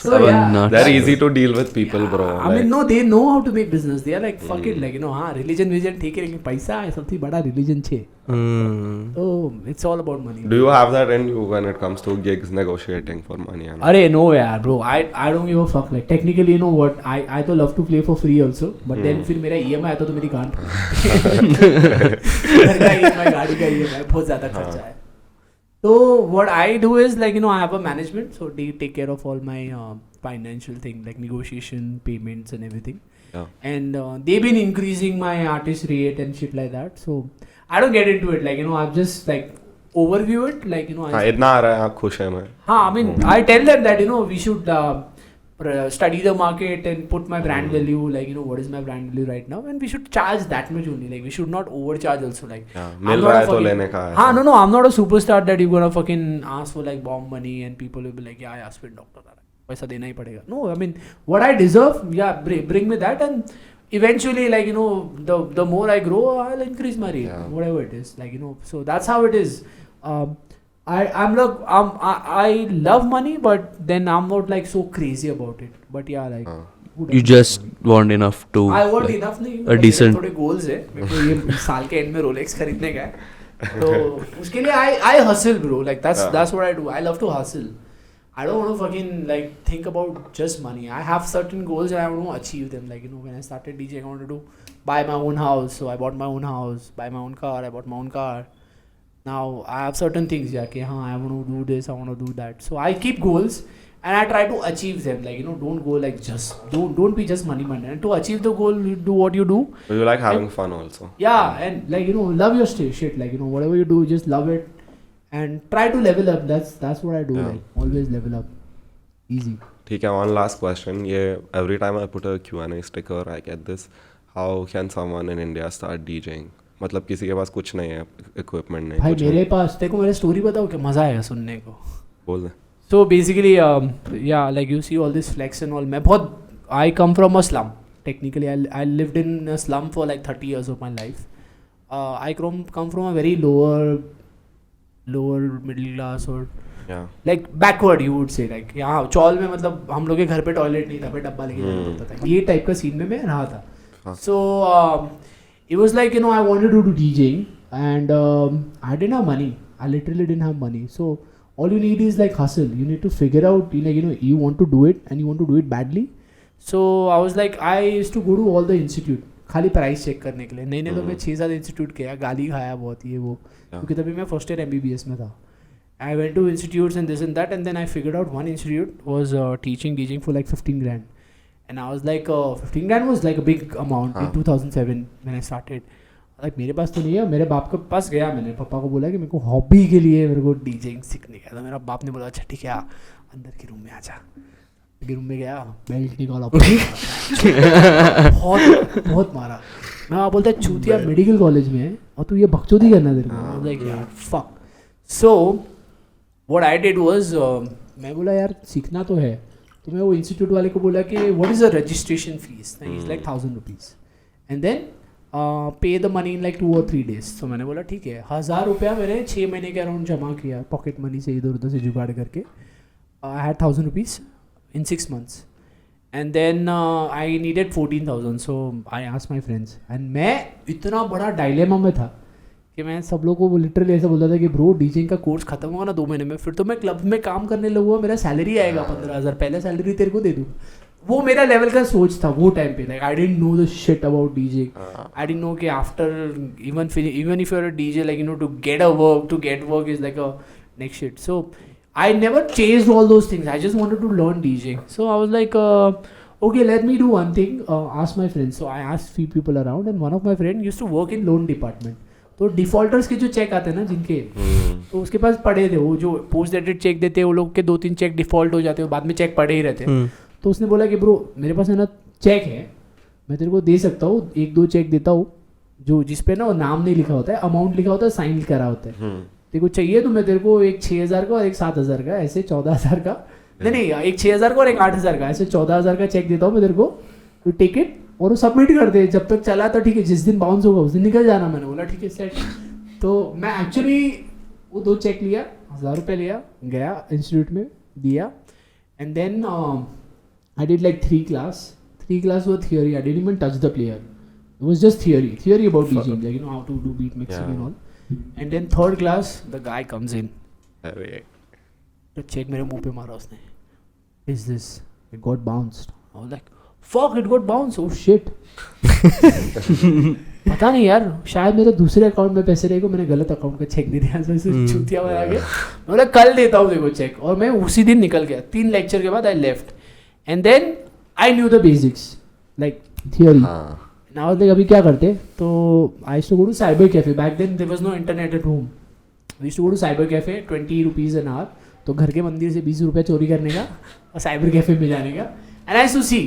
So yeah, They're easy to deal with people, bro. I mean, no, they know how to make business. They are like, fuck it, like, you know, religion ठीक है, लेकिन पैसा है सबसे बड़ा religion छे. So it's all about money. Do you have that in you when it comes to gigs, negotiating for money? And अरे no यार, bro. I don't give a fuck. Like technically, you know what? I तो love to play for free also. But then फिर मेरा EMI आता तो मेरी गांड. घर का EMI, गाड़ी का EMI, बहुत ज़्यादा खर्चा है. So what I do is like, you know, I have a management, so they take care of all my financial thing like negotiation, payments and everything. Yeah. And they've been increasing my artist rate and shit like that. So I don't get into it. Like, you know, I've just like overview it. Like, you know, इतना आ रहा है, आप खुश हैं मैं. I mean, I tell them that, you know, we should study the market and put my brand value, like, you know, what is my brand value right now, and we should charge that much only. Like, we should not overcharge also. Like, मिल रहा है तो लेने का है. No, I'm not a superstar that you're gonna fucking ask for like bomb money and people will be like, yeah, Spindoctor, पैसा देना ही पड़ेगा. No, I mean, what I deserve, yeah, bring me that, and eventually, like, you know, the more I grow, I'll increase my rate, whatever it is. Like, you know, so that's how it is. I love money, but then I'm not like so crazy about it. But yeah, like You just want enough to. I want like, enough नहीं. A decent. थोड़े goals है. मेरे को ये साल के end में Rolex खरीदने का है. तो उसके लिए I hustle, bro. Like that's what I do. I love to hustle. I don't want to fucking like think about just money. I have certain goals and I want to achieve them. Like, you know, when I started DJing, I wanted to buy my own house, so I bought my own house. Buy my own car, I bought my own car. Now I have certain things, yeah, okay, I want to do this, I want to do that. So I keep goals and I try to achieve them. Like, you know, don't go like just don't be just money minded. And to achieve the goal, you do what you do. But you like having fun also. Yeah, and like, you know, love your shit. Like, you know, whatever you do, just love it and try to level up. That's what I do. Like, always level up. Easy. ठीक है, one last question. Every time I put a Q&A sticker, I get this. How can someone in India start DJing? मतलब किसी के पास कुछ नहीं है, equipment नहीं. भाई मेरे पास, देखो मेरे स्टोरी बताओ कि मजा आएगा सुनने को. बोल दे. So basically, yeah, like you see all this flex and all. I come from a slum. Technically, I lived in a slum for like 30 years of my life. I come from a very lower middle class or like backward, you would say. Like यहाँ चौल में मतलब हम लोग के घर पे toilet नहीं था, पे डब्बा लेके जाना पड़ता था. ये टाइप का सीन में मैं रहा था. So it was like, you know, I wanted to do DJing and I didn't have money. I literally didn't have money. So all you need is like hustle. You need to figure out, you know, you want to do it and you want to do it badly. So I was like, I used to go to all the institute खाली price check करने के लिए. नहीं तो मैं 6-7 institute गया, गाली खाया बहुत ये वो, क्योंकि तभी मैं फर्स्ट ईयर MBBS में था. I went to institutes and this and that, and then I figured out one institute was teaching DJing for like 15 grand. And I was like, 15 grand was like a big amount in 2007 when I started. Like मेरे पास तो नहीं है. मेरे बाप के पास गया, मैंने पापा को बोला कि मेरे को हॉबी के लिए मेरे को DJing सीखने का. तो मेरा बाप ने बोला अच्छा ठीक है, अंदर के रूम में आ जा. रूम में गया, बेल्ट निकाला, बहुत मारा. मैं बोलता चूतिया मेडिकल कॉलेज में है और तू ये बकचोदी करना तेरे को. लाइक यार fuck. So what I did was, मैं बोला यार सीखना तो है. तो मैं वो इंस्टीट्यूट वाले को बोला कि what is the registration fees. Is like 1000 rupees and then pay the money in like 2 or 3 days. तो मैंने बोला ठीक है. 1000 रुपया मैंने 6 महीने के अराउंड जमा किया पॉकेट मनी से, इधर उधर से जुगाड़ करके. I had 1000 rupees in 6 months and then I needed 14,000. so I asked my friends and मैं इतना बड़ा डायलेमा में था कि मैं सब लोगों को लिटरली ऐसा बोलता था कि ब्रो डीजिंग का कोर्स खत्म होगा ना 2 महीने में, फिर तो मैं क्लब में काम करने लगूंगा, मेरा सैलरी आएगा 15,000, पहले सैलरी तेरे को दे दूँ. वो मेरा लेवल का सोच था वो टाइम पे. Like I didn't know the shit about DJing. I didn't know कि after even if you are a DJ, like you know, to get work is like a next shit. So I never chased all those things. I just wanted to learn DJing. So I was like, okay, let me do one thing. Ask my friends. So I asked few people around, and one of my friends used to work in loan department. तो defaulters के जो check आते हैं ना जिनके, तो उसके पास पड़े थे वो जो पोस्ट डेटेड चेक देते हैं, वो लोग के 2-3 चेक डिफॉल्ट हो जाते हैं, बाद में चेक पड़े ही रहते हैं. तो उसने बोला कि ब्रो मेरे पास है ना चेक है, मैं तेरे को दे सकता हूँ, 1-2 चेक देता हूँ जो जिसपे ना नाम नहीं लिखा होता है, अमाउंट लिखा होता है, साइन करा होता है. तेरे को चाहिए तो मैं तेरे को एक 6,000 का और एक 7,000 का, ऐसे 14,000 का, नहीं एक 6,000 का और एक 8,000 का, ऐसे 14,000 का चेक देता हूँ मैं तेरे को, तो टेक इट और वो सबमिट कर दे. जब तक चला तो ठीक है, जिस दिन बाउंस होगा उस दिन निकल जाना. मैंने बोला ठीक है सेट. तो मैं एक्चुअली वो 2 चेक लिया, 1,000 रुपये लिया, गया इंस्टीट्यूट में दिया And then I did like 3 class. 3 class were theory. I didn't even touch the player. It was just theory about DJing, like how to do beat mixing and all. And then 3rd class, the guy comes in. The check मेरे मुंह पे मारा उसने. Is this? It got bounced. I was like, fuck, it got bounced. Oh shit. पता नहीं यार, शायद मेरे दूसरे अकाउंट में पैसे रहेगा, मैंने गलत अकाउंट का चेक दे दिया. चुतिया बना के मैं कल देता हूँ देखो चेक. और मैं उसी दिन निकल गया. 3 लेक्चर के बाद I left. And then I knew the basics, like theory. Now like अभी क्या करते? तो I used to go to cyber cafe. Back then there was no internet at home. We used to go to cyber cafe, 20 rupees an hour. तो घर के मंदिर से 20 रुपये चोरी करने का और साइबर कैफे में जाने का. And I used to see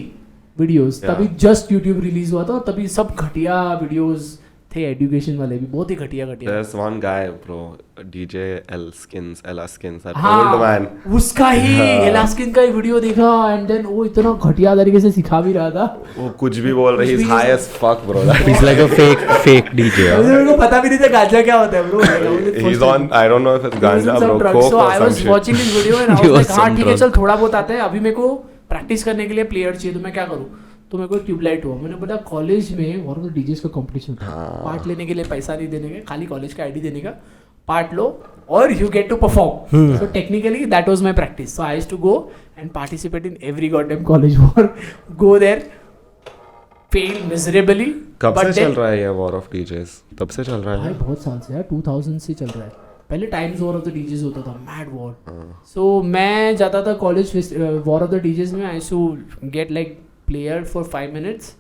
videos. तभी just YouTube रिलीज हुआ था और तभी सब घटिया videos थे एजुकेशन वाले भी, बहुत ही घटिया. There's one guy bro, DJ Ella Skins, that old man. उसका ही Ella Skins का ही वीडियो देखा and then वो इतना घटिया तरीके से सिखा भी रहा था. वो कुछ भी बोल रहा है. He's high as fuck bro. He's like a fake DJ. मेरे को पता भी नहीं था गांजा क्या होता है bro. He's on, I don't know if it's ganja bro, coke so or I some was shit. watching this video and I was like हाँ ठीक है चल थोड़ा बहुत आता है, अभी मेरे को प्रैक्टिस करने के लिए प्लेयर चाहिए तो मैं क्या करूँ. तो मेरे को ट्यूबलाइट हुआ. मैंने बोला कॉलेज में और डीजेस का कंपटीशन था. पार्ट लेने के लिए पैसा नहीं देने का, खाली कॉलेज का आईडी देने का. पार्ट लो और you get to perform. So technically that was my practice. So I used to go and participate in every goddamn college war. Go there, fail miserably. कब से चल रहा है ये वॉर ऑफ डीजेस? तब से चल रहा है? भाई बहुत साल से यार, 2000 से चल रहा है. पहले times war of the DJs होता था, मैड वॉर. सो मैं जाता था college war of the DJs में. I used to get like player for 5 minutes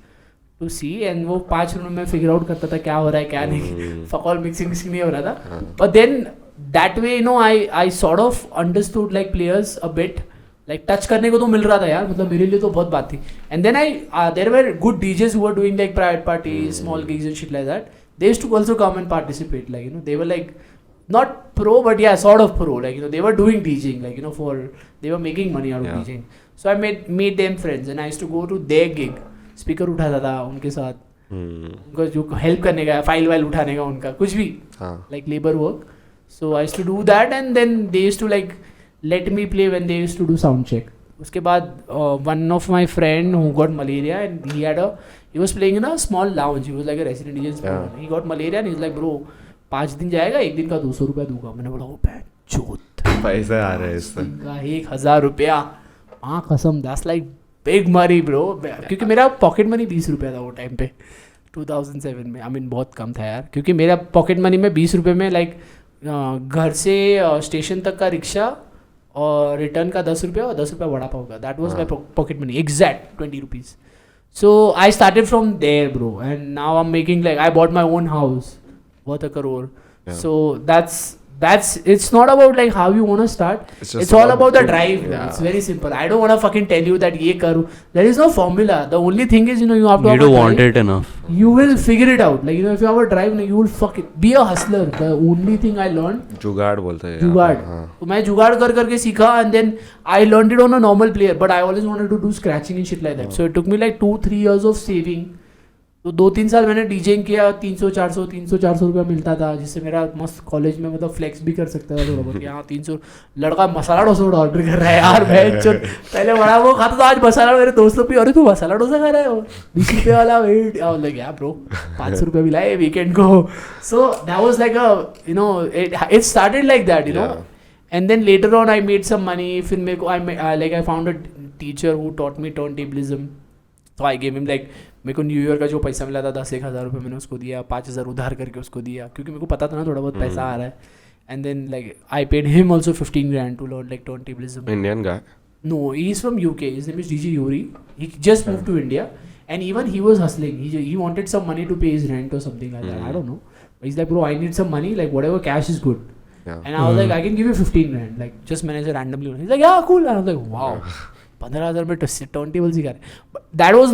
to see and वो 5 मिनट में figure out करता था क्या हो रहा है क्या नहीं. fuck all mixing नहीं हो रहा था. but then that way you know I sort of understood like players a bit, like touch करने को तो मिल रहा था यार, मतलब मेरे लिए तो बहुत बात थी. and then there were good DJs who were doing like private parties, small gigs and shit like that. They used to also come and participate, like you know they were like not pro but yeah sort of pro, like you know they were doing DJing, like you know they were making money out of DJing. So I made them friends and I used to go to their gig. Speaker उठाता था उनके साथ, उनको जो help करने का, file while उठाने का, उनका कुछ भी like labor work. So I used to do that and then they used to like let me play when they used to do sound check. उसके बाद one of my friend who got malaria and he was playing in a small lounge. He was like a resident DJ. He got malaria and he's like bro 5 दिन जाएगा, एक दिन का 200 रुपया दूंगा. मैंने बोला वो चोट पैसे आ रहे हैं इससे. 1000 रुपया. हाँ कसम, that's like big money bro. क्योंकि मेरा पॉकेट मनी 20 रुपया था वो टाइम पे 2007 में. आई मीन बहुत कम था यार, क्योंकि मेरा पॉकेट मनी में 20 रुपये में लाइक घर से स्टेशन तक का रिक्शा और रिटर्न का 10 रुपया और 10 रुपया वड़ा पाव का. That was my pocket money, exact 20 rupees. So I started from there bro and now I am making like I bought my own house worth $1 crore. So that's it's not about like how you want to start. It's all about the drive. It's very simple. I don't want to fucking tell you that ye karu. There is no formula. The only thing is, you know, you have to you don't want it enough. You will figure it out. Like, you know, if you have a drive, you will fuck it. Be a hustler. The only thing I learned, जुगाड़ बोलते हैं. जुगाड़. तो मैं जुगाड़ करके सीखा and then I learned it on a normal player, but I always wanted to do scratching and shit like that. So it took me like 2-3 years of saving. तो 2-3 साल मैंने डीजेइंग किया. 300-400 रुपया मिलता था, जिससे मेरा मस्त कॉलेज में मतलब फ्लेक्स भी कर सकता था थोड़ा बहुत. यहाँ 300 लड़का मसाला डोसा ऑर्डर कर रहा है यार. मैं पहले बड़ा वो खाता था, आज मसाला. मेरे दोस्त लोग भी अरे तू मसाला डोसा खा रहा है, 20 रुपये वाला. वेट लाइक यार ब्रो 500 रुपये मिला है वीकेंड को. So that was like a you know it started like that, you know. And then later on I made some money. फिर मेरे को I found a teacher who taught me turntablism. तो I gave him like, मेरे को new year का जो पैसा मिला था 10,000 रुपये मैंने उसको दिया. 5,000 उधार करके उसको दिया, क्योंकि मेरे को पता था ना थोड़ा बहुत पैसा आ रहा है. And then like I paid him also 15 grand to learn like turntablism. Indian guy? No, he is from UK. His name is DJ Yuri. He just moved to India, and even he was hustling. He wanted some money to pay his rent or something like that. I don't know. But he's like, bro, I need some money. Like whatever cash is good. And I was like, I can give you 15 grand. Like just manage it randomly. He's like, yeah, cool. And I was like, wow. 15,000 में turntable सिखा रहे. But that was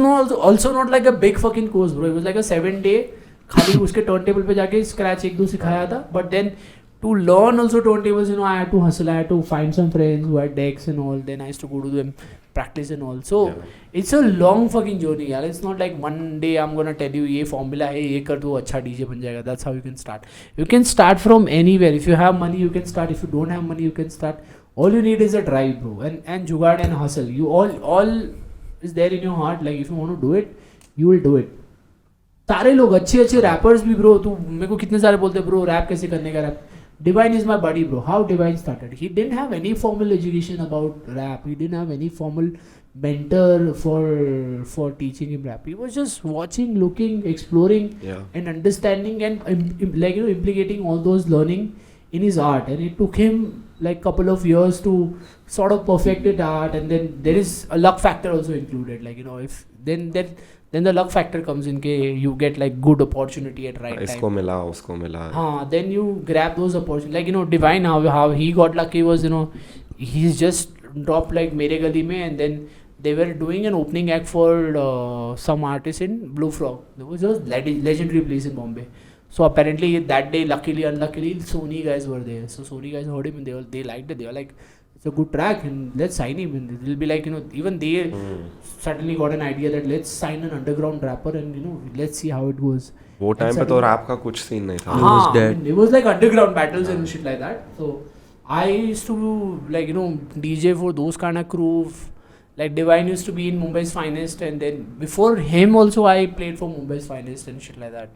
also not like a big fucking course, bro. It was like a 7-day. खाली उसके turntable पे जाके scratch 1-2 सिखाया था. But then to learn also turntables, you know, I had to hustle. I had to find some friends who had decks and all. Then I used to go to them, practice and all. So it's a long fucking journey, yaar. It's not like one day I'm gonna tell you ये formula है, ये कर दो अच्छा DJ बन जाएगा. That's how you can start. You can start from anywhere. If you have money, you can start. If you don't have money, you can start. all you need is a drive, bro, and jugaad and hustle. You all is there in your heart. Like if you want to do it, you will do it. सारे लोग अच्छे rappers भी bro, तू मेरे को कितने सारे बोलते bro rap कैसे करने का rap. Divine is my buddy, bro. How Divine started? He didn't have any formal education about rap. He didn't have any formal mentor for teaching him rap. He was just watching, looking, exploring, and understanding, and implicating all those learning in his art. And it took him like couple of years to sort of perfect it art. And then there is a luck factor also included. Like if then the luck factor comes in. You get like good opportunity at right time. इसको मिला उसको मिला. Then you grab those opportunities. Like Divine, how he got lucky was he's just dropped like Mere Gali mein, and then they were doing an opening act for some artist in Blue Frog. It was just legendary place in Bombay. So apparently that day, luckily, unluckily, Sony guys were there. So Sony guys heard him and they liked it. They were like, it's a good track and let's sign him. And it will be like, even they suddenly got an idea that let's sign an underground rapper and let's see how it goes. वो time पे तो rap का कुछ scene नहीं था. It was like underground battles and shit like that. So I used to like DJ for those kind of crew. Like Divine used to be in Mumbai's Finest, and then before him also I played for Mumbai's Finest and shit like that.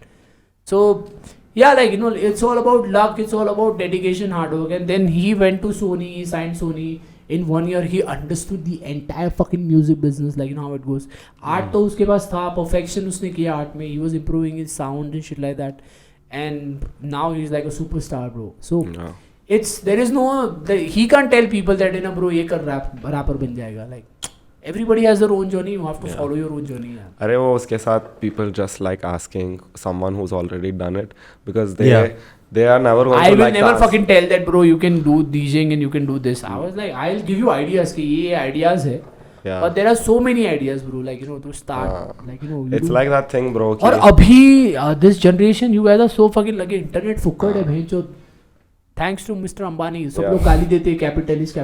So yeah, like it's all about luck, it's all about dedication, hard work. And then he went to Sony, he signed Sony. In 1 year he understood the entire fucking music business, like how it goes. Art तो उसके पास था, perfection उसने किया art में. He was improving his sound and shit like that. And now he's like a superstar, bro. So there is no, he can't tell people that bro ये कर rapper बन जाएगा. Like everybody has their own journey. You have to follow your own journey. अरे वो उसके साथ people just like asking someone who's already done it, because they are never going to like. I will never fucking tell that bro you can do DJing and you can do this. I was like, I'll give you ideas कि ये ideas है. But there are so many ideas, bro. Like to start, like it's like that thing, bro. और अभी this generation, you guys are so fucking लगे internet फुक्कड़ है भैंचो. Thanks to Mr. Ambani, सब लोग गाली देते हैं कैपिटलिस्ट.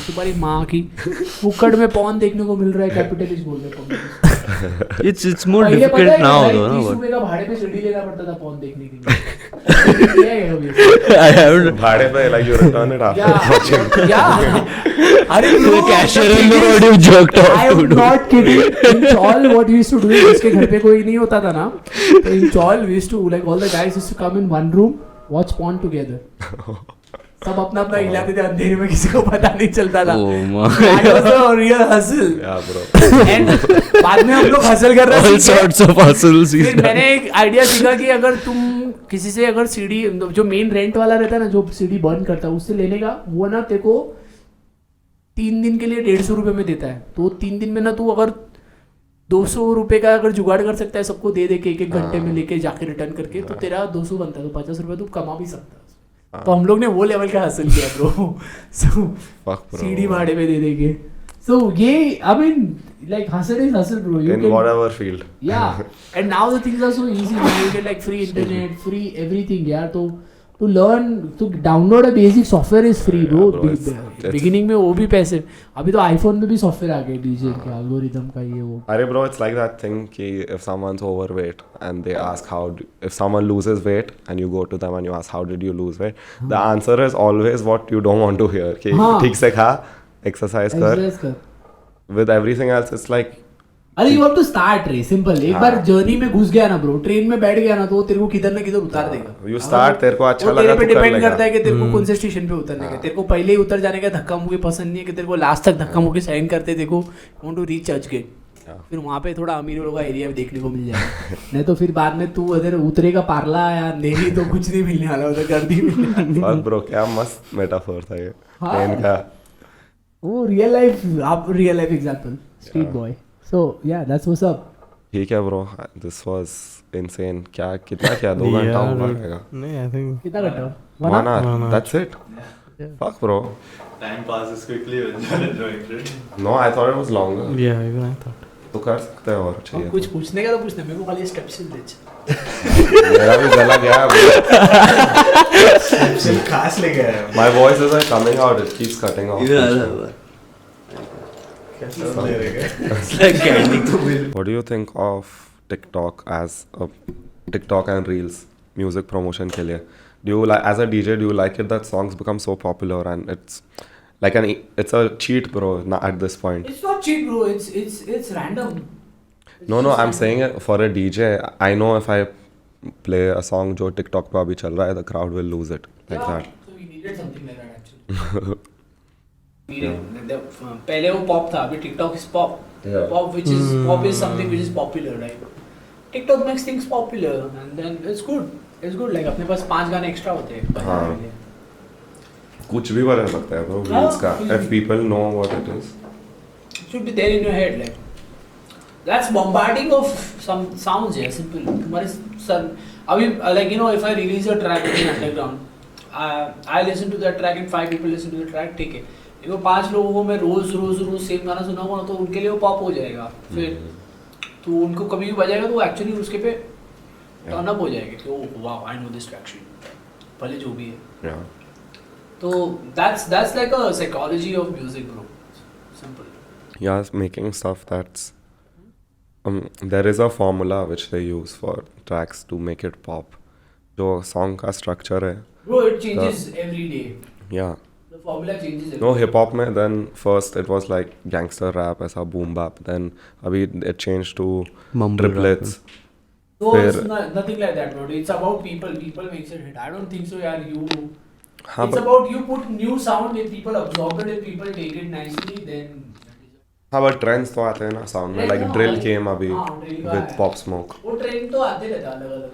तुम्हारी माँ की फुक्कड़ में पॉन देखने को मिल रहा है, कैपिटलिस्ट बोल रहे. It's more difficult now, though. 30 रुपए का भाड़े पे सीडी लेना पड़ता था पॉन देखने के लिए. I haven't. भाड़े पे like you return it after watching. अरे the cashier in the road you jerked off. I am not kidding. In Chawl, what we used to do is जिसके घर पे कोई नहीं होता था ना, तो in Chawl we used to like all the guys used to come in one room, watch porn together. सब अपना हिलाते थे अंधेरे में, किसी को पता नहीं चलता था. Real hustle. एंड बाद में हम लोग हसल कर रहे थे. All sorts of hustles. फिर मैंने एक आइडिया सीखा कि अगर तुम किसी से अगर सीडी जो मेन रेंट वाला रहता है ना, जो सीडी बर्न करता है, उससे लेने का, वो ना तेरे को 3 दिन के लिए 150 रुपए में देता है. तो 3 दिन में ना तू अगर 200 रुपए का अगर जुगाड़ कर सकता है, सबको दे के 1 घंटे में लेके जाके रिटर्न करके, तो तेरा 200 बनता है. तो 50 रुपए तू कमा भी सकता है. तो हम लोग ने वो लेवल का हासिल किया ब्रो. सो सीडी भाड़े पे दे देंगे. सो ये I mean like hustle is hustle, bro. You in can, whatever field. Yeah. And now the things are so easy, man. You get like free internet, free everything. यार तो to learn, to download a basic software is free, bro. Beginning में वो भी पैसे. अभी तो iPhone में भी software आ गए DJ के algorithm का ये वो. अरे bro, it's like that thing कि if someone's overweight and they ask if someone loses weight and you go to them and you ask how did you lose weight, the answer is always what you don't want to hear. कि ठीक से खा, exercise कर. With everything else, it's like. अरे you have to start रे, simple. एक बार journey में घुस गया ना ब्रो, ट्रेन में बैठ गया ना, तो तेरे को किधर ना किधर उतार देगा. You start, तेरे को अच्छा लगा तो कर लेगा. डिपेंड करता है कि तेरे को कौन से स्टेशन पे उतरने का. तेरे को पहले ही उतर जाने का धक्का मुक्की पसंद नहीं है, कि तेरे को लास्ट तक धक्का मुक्की सहन करते तेरे को वांट टू रीच चर्चगेट. फिर वहाँ पे थोड़ा अमीर लोगों का एरिया देखने को मिल जाएगा. नहीं तो फिर बाद में तू अगर उतरेगा पार्ला या नेवी तो कुछ नहीं मिलने वाला, उधर गर्दी मिलने वाली. बस ब्रो, क्या मस्त मेटाफोर था ये ट्रेन का. वो real life example, street boy. So yeah, that's what's up. ठीक है bro, this was insane. कितना 2 घंटा हुआ रहेगा? नहीं, I think कितना घंटा? 1 hour. That's it. Fuck bro. Time passes quickly when you're enjoying it. No, I thought it was longer. yeah, even I thought. तो कर सकते हैं और चाहिए. कुछ पूछने का तो पूछना, मेरे को खाली स्टेप्सिल दे. मेरा भी गला गया है. स्टेप्सिल खास ले गया है. My voice is like coming out. It keeps cutting off. What do you think of TikTok TikTok and Reels music promotion के लिए? Do you like, as a DJ, do you like it that songs become so popular and Like it's a cheat, bro. At this point. It's not cheap, bro. It's random. No, I'm saying it for a DJ. I know if I play a song जो TikTok पे अभी चल रहा है, the crowd will lose it like that. So we needed something like that actually. पहले वो pop था, अभी TikTok is pop. Yeah. Pop is something which is popular, right? TikTok makes things popular, and then it's good. It's good. Like अपने पास 5 गाने extra होते हैं. हाँ. कुछ भी बना सकता है bro. Reels का. If people know what it is. It should be there in your head, like. That's bombarding of some sounds, yeah, simple. तुम्हारे सर अभी like you know if I release a track in underground, I listen to that track and 5 people listen to the track, ठीक है. देखो 5 लोगों को मैं रोज same गाना सुनाऊंगा तो उनके लिए वो पॉप हो जाएगा. फिर तो उनको कभी भी बजाएगा तो वो एक्चुअली उसके पे टर्न अप हो जाएगा कि oh wow I know this track sheet भले जो भी है. तो that's like a psychology of music, bro. Simple. Yeah, making stuff that's there is a formula which they use for tracks to make it pop. जो song का structure है. Bro, it changes every day. Yeah. The formula changes every No, day. hip hop में then first it was like gangster rap ऐसा boom bap. Then अभी it changed to Mumble triplets. So it's nothing like that, bro. It's about people. People makes it hit. I don't think so, yaar. It's about you put new sound if people absorb it, if people take it nicely, then. हाँ but trends तो आते हैं ना sound में like drill came अभी with Pop Smoke. वो trend तो आते रहता है अलग-अलग.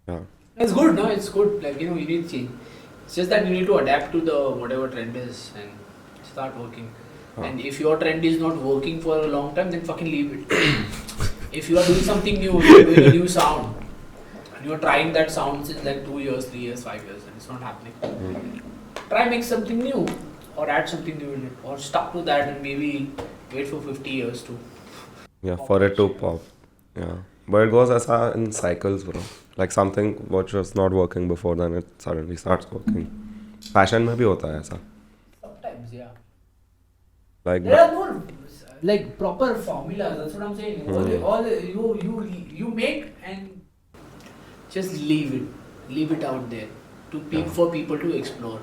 Yeah. It's good, no? It's good. Like you need change. It's just that you need to adapt to the whatever trend is and start working. And if your trend is not working for a long time, then fucking leave it. If you are doing something new, you're doing a new sound, and you're trying that sound since like 2 years, 3 years, 5 years, and it's not happening. Try make something new, or add something new in it, or stuck to that and maybe wait for 50 years to. Yeah, for it to pop. Yeah, but it goes as in cycles, bro. Like something which was not working before, then it suddenly starts working. Fashion में भी होता है ऐसा. Sometimes, yeah. Like there are no like proper formulas. That's what I'm saying. All you make and just leave it out there to for people to explore.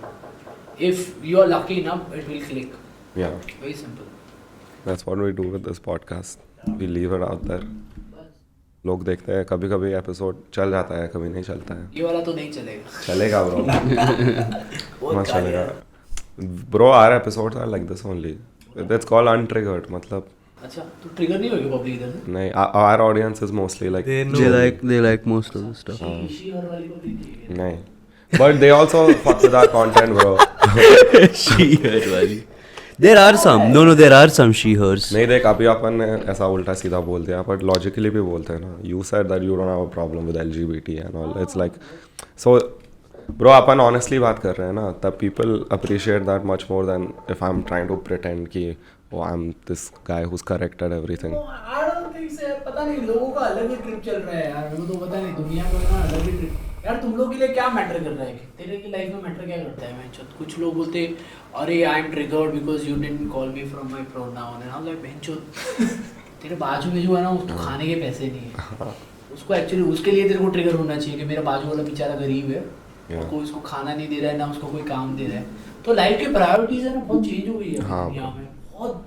If you are lucky enough, it will click. Yeah. Very simple. That's what we do with this podcast. We leave it out there. लोग देखते हैं कभी episode चल जाता है कभी नहीं चलता है. ये वाला तो नहीं चलेगा. चलेगा ब्रो. मत चलेगा. Bro, our episodes are like this only. It's called Untriggered. मतलब. अच्छा तो ट्रिगर नहीं होगी पब्लिक इधर से. नहीं, our audience is mostly like. They like most of the stuff. She और वाली पब्लिक नहीं. But they also fuck with our content, bro. She-her वाली. There are some. No, there are some she-hers. नहीं देख अभी अपन ने ऐसा उल्टा सीधा बोल दिया but logically भी बोलते हैं ना. You said that you don't have a problem with LGBT and all. It's like so bro upon honestly बात कर रहे हैं ना तब people appreciate that much more than if I'm trying to pretend कि oh I'm this guy who's correct at everything. I don't think so. पता नहीं लोगों का अलग ही ट्रिप चल रहा है यार. मेरे को तो पता नहीं दुनिया में ना अलग ही ट्रिप. यार तुम लोग के लिए क्या मैटर कर रहा है तेरे की लाइफ में मैटर क्या करता है. मैं कुछ लोग बोलते अरे I am triggered because you didn't call me from my pronoun and I am like बहनचोद तेरे बाजू में जो है ना उसको खाने के पैसे नहीं है. उसको एक्चुअली उसके लिए तेरे को ट्रिगर होना चाहिए कि मेरा बाजू वाला बेचारा गरीब है. कोई उसको खाना नहीं दे रहा है ना उसको कोई काम दे रहा है. तो लाइफ की प्रायोरिटीज है ना बहुत चेंज हो गई है दुनिया में बहुत.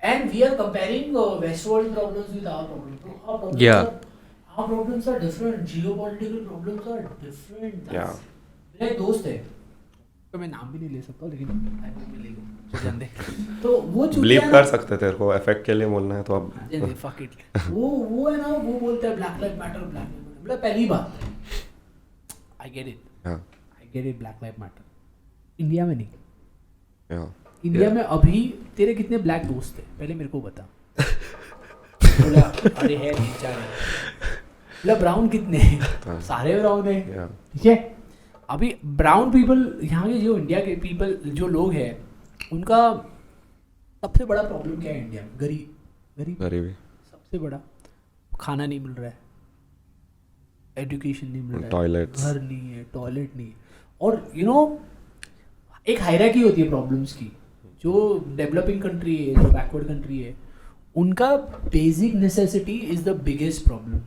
And we are comparing west world problems with our problems. Yeah. Our problems are different. Geopolitical problems are different. Yeah. मेरा एक दोस्त है तो मैं नाम भी नहीं ले सकता लेकिन आई विल ले लो जान दे. तो वो Believe कर सकते तेरे को इफेक्ट के लिए बोलना है तो अब. fuck it. वो है ना वो बोलता है ब्लैक लाइफ मैटर मतलब पहली बात I get it. Yeah. I get it black life matter. India में नहीं. Yeah. इंडिया में अभी तेरे कितने ब्लैक दोस्त हैं पहले मेरे को बता. बोला अरे है नहीं चाहे ब्राउन कितने हैं. सारे ब्राउन हैं. ठीक है अभी ब्राउन पीपल यहाँ के जो इंडिया के पीपल जो लोग हैं उनका सबसे बड़ा प्रॉब्लम क्या है इंडिया में. गरीबी सबसे बड़ा. खाना नहीं मिल रहा है, एजुकेशन नहीं मिल रहा है, घर नहीं है, टॉयलेट नहीं है. और यू नो एक हायरार्की होती है प्रॉब्लम्स की. जो डेवलपिंग कंट्री है जो बैकवर्ड कंट्री है उनका basic necessity is the biggest problem.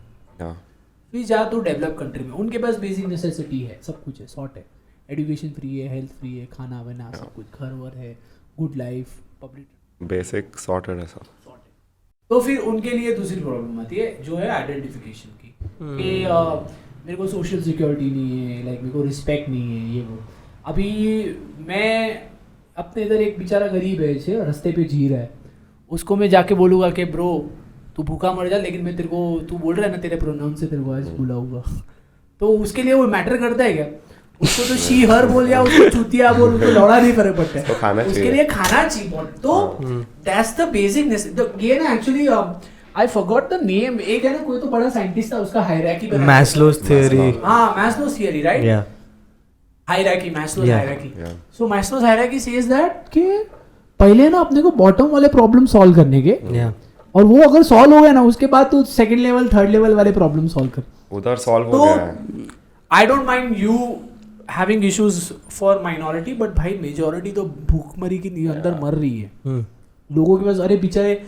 फिर जा तो डेवलप कंट्री में उनके पास बेसिक नेसेसिटी है, सब कुछ है, सॉर्ट है, एजुकेशन फ्री है, हेल्थ फ्री है, खाना वाना सब कुछ, घर वर है, good life, public basic sorted है सब. तो फिर उनके लिए दूसरी प्रॉब्लम आती है जो है आइडेंटिफिकेशन की कि मेरे को सोशल सिक्योरिटी नहीं है, लाइक मेरे को रिस्पेक्ट नहीं है, ये वो. अभी मैं अपने इधर एक बेचारा गरीब है से रास्ते पे जी रहा है, उसको मैं जाके बोलूँगा कि ब्रो तू भूखा मर जा, लेकिन मैं तेरे को, तू बोल रहा है ना तेरे प्रोनाउन से तेरे को आज बुलाऊंगा, तो उसके लिए वो मैटर करता है क्या? उसको तो शी हर बोल या उसको चूतिया बोल, उसको लौड़ा नहीं फर्क पड़ता है, उसके लिए खाना चाहिए. तो दैट्स द बेसिक ये ना actually I forgot the name. एक है ना कोई तो बड़ा साइंटिस्ट था, उसका हायरार्की बनाया, Maslow's theory. हाँ Maslow's theory, right? Yeah. Hierarchy, Maslow's Yeah. hierarchy. Yeah. So Maslow's hierarchy says that कि पहले ना अपने को बॉटम वाले प्रॉब्लम सॉल्व करने के, Yeah. और वो अगर सॉल्व हो गया ना उसके बाद तो सेकंड लेवल थर्ड लेवल वाले प्रॉब्लम सॉल्व कर. उधर सॉल्व हो तो गया है. I don't mind you having issues for minority, but भाई मेजॉरिटी तो भूखमरी के अंदर मर रही है. लोगों के पास, अरे बेचारे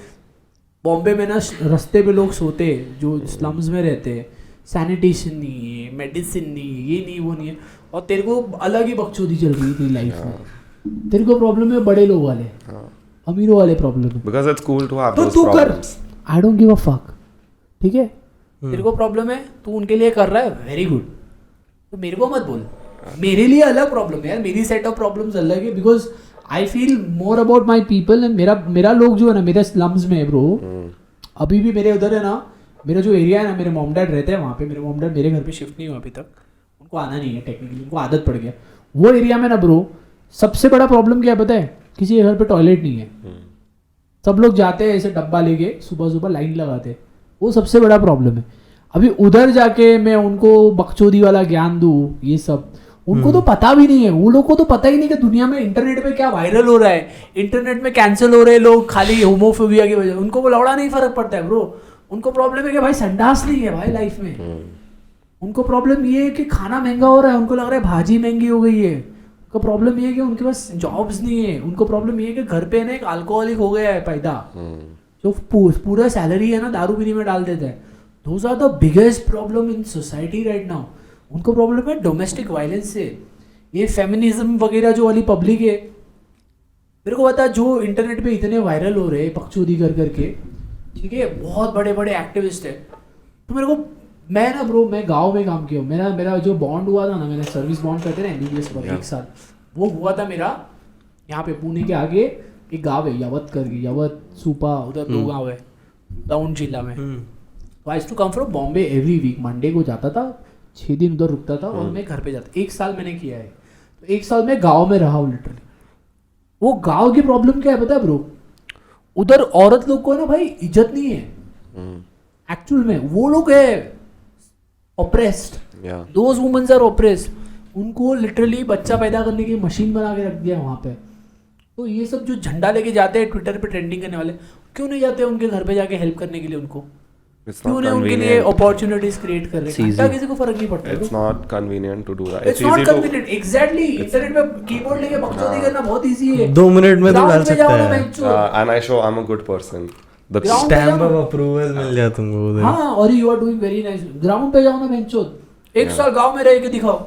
बॉम्बे में ना रास्ते पे लोग सोते हैं जो स्लम्स में रहते हैं, सैनिटेशन नहीं है, मेडिसिन नहीं है, ये नहीं वो नहीं है, और तेरे को अलग ही बकचोदी चल रही थी लाइफ में. तेरे को प्रॉब्लम है बड़े लोग वाले, अमीरों वाले प्रॉब्लम है. Because it's cool to have तो those तू कर, problems. I don't give a fuck, ठीक है? तेरे को प्रॉब्लम है, तू उनके लिए कर रहा है, वेरी गुड. तो मेरे को मत बोल, मेरे लिए अलग प्रॉब्लम है यार, मेरी सेट ऑफ प्रॉब्लम्स अलग है, because I feel more about my people. And मेरा लोग जो है ना मेरे स्लम्स में है ब्रो, अभी भी मेरे उधर है ना, मेरा जो एरिया है ना, मेरे मॉम डैड रहते हैं वहाँ पे. मेरे मॉम डैड मेरे घर पे शिफ्ट नहीं हुआ अभी तक, उनको आना नहीं है टेक्निकली, उनको आदत पड़ गया. वो एरिया में ना ब्रो सबसे बड़ा प्रॉब्लम क्या है पता है? किसी के घर पे टॉयलेट नहीं है. सब लोग जाते हैं ऐसे डब्बा लेके, सुबह सुबह लाइन लगाते हैं, वो सबसे बड़ा प्रॉब्लम है. अभी उधर जाके मैं उनको बकचोदी वाला ज्ञान दूँ, ये सब उनको तो पता भी नहीं है. वो लोग को तो पता ही नहीं कि दुनिया में इंटरनेट पे क्या वायरल हो रहा है, इंटरनेट में कैंसिल हो रहे हैं लोग खाली होमोफोबिया की वजह. उनको वो लौड़ा नहीं फर्क पड़ता है ब्रो. उनको प्रॉब्लम है कि भाई संडास नहीं है भाई लाइफ में. उनको प्रॉब्लम ये है कि खाना महंगा हो रहा है, उनको लग रहा है भाजी महंगी हो गई है. उनको प्रॉब्लम ये है कि उनके पास जॉब्स नहीं है. उनको प्रॉब्लम ये है कि घर पे ना एक अल्कोहलिक हो गया है पैदा, जो पूरा सैलरी है ना दारू पीने में डाल देता है. Those are the biggest problem in society right now. उनको प्रॉब्लम है डोमेस्टिक वायलेंस से. ये फेमिनिज्म वगैरह जो वाली पब्लिक है, मेरे को पता जो इंटरनेट पे इतने वायरल हो रहे हैं बकचोदी कर करके, ठीक है, बहुत बड़े बड़े एक्टिविस्ट है. तो मेरे को, मैं ना ब्रो, मैं गांव में काम किया. मेरा जो बॉन्ड हुआ था ना, मैंने सर्विस बॉन्ड करते ना MBBS पर 1 साल, वो हुआ था मेरा यहाँ पे पुणे के आगे एक गाँव है यवत करके, यवत सुपा, उधर 2 गाँव है टाउन जिला में. तो I to come from Bombay every week. Monday को जाता था, 6 दिन उधर रुकता था और मैं घर पे जाता. 1 साल मैंने किया है. तो 1 साल में गाँव में रहा हूँ लिटरली. वो गाँव की प्रॉब्लम क्या है पता है ब्रो? उधर औरत लोग को ना भाई इज्जत नहीं है एक्चुअल में. वो लोग है oppressed, those womens are oppressed. उनको लिटरली बच्चा पैदा करने की मशीन बना के रख दिया वहाँ पे. तो ये सब जो झंडा लेके जाते हैं ट्विटर पे ट्रेंडिंग करने वाले, क्यों नहीं जाते उनके घर पे जाके हेल्प करने के लिए? उनको क्यों नहीं उनके लिए अपॉर्चुनिटीज क्रिएट कर रहे हैं? किसी को फर्क नहीं पड़ता. It's not convenient to do that. It's not convenient. Exactly. Internet पे कीबोर्ड लेके बकचोदी करना बहुत इजी है. 2 मिनट में तो कर सकता है. And I show I'm a good person. The stamp of approval मिल जाए तुमको उधर. हाँ, और you are doing very nice. Ground पे जाओ ना बेंचोद, 1 साल गांव में रह के दिखाओ.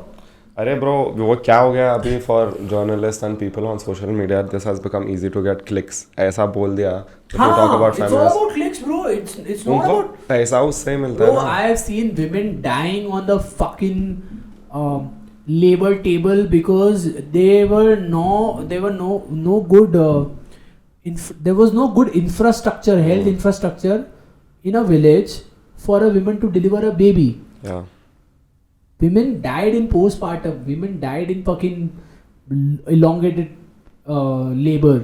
अरे ब्रो, वो क्या हो गया अभी for journalist and people on social media, this has become easy to get clicks. ऐसा बोल दिया तो talk about feminist. It's all about clicks bro. It's not about पैसा उससे ही मिलता है ना. I have seen women dying on the fucking labor table because there was no good infrastructure, health infrastructure in a village for a woman to deliver a baby. Yeah. Women died in postpartum. Women died in fucking elongated labor.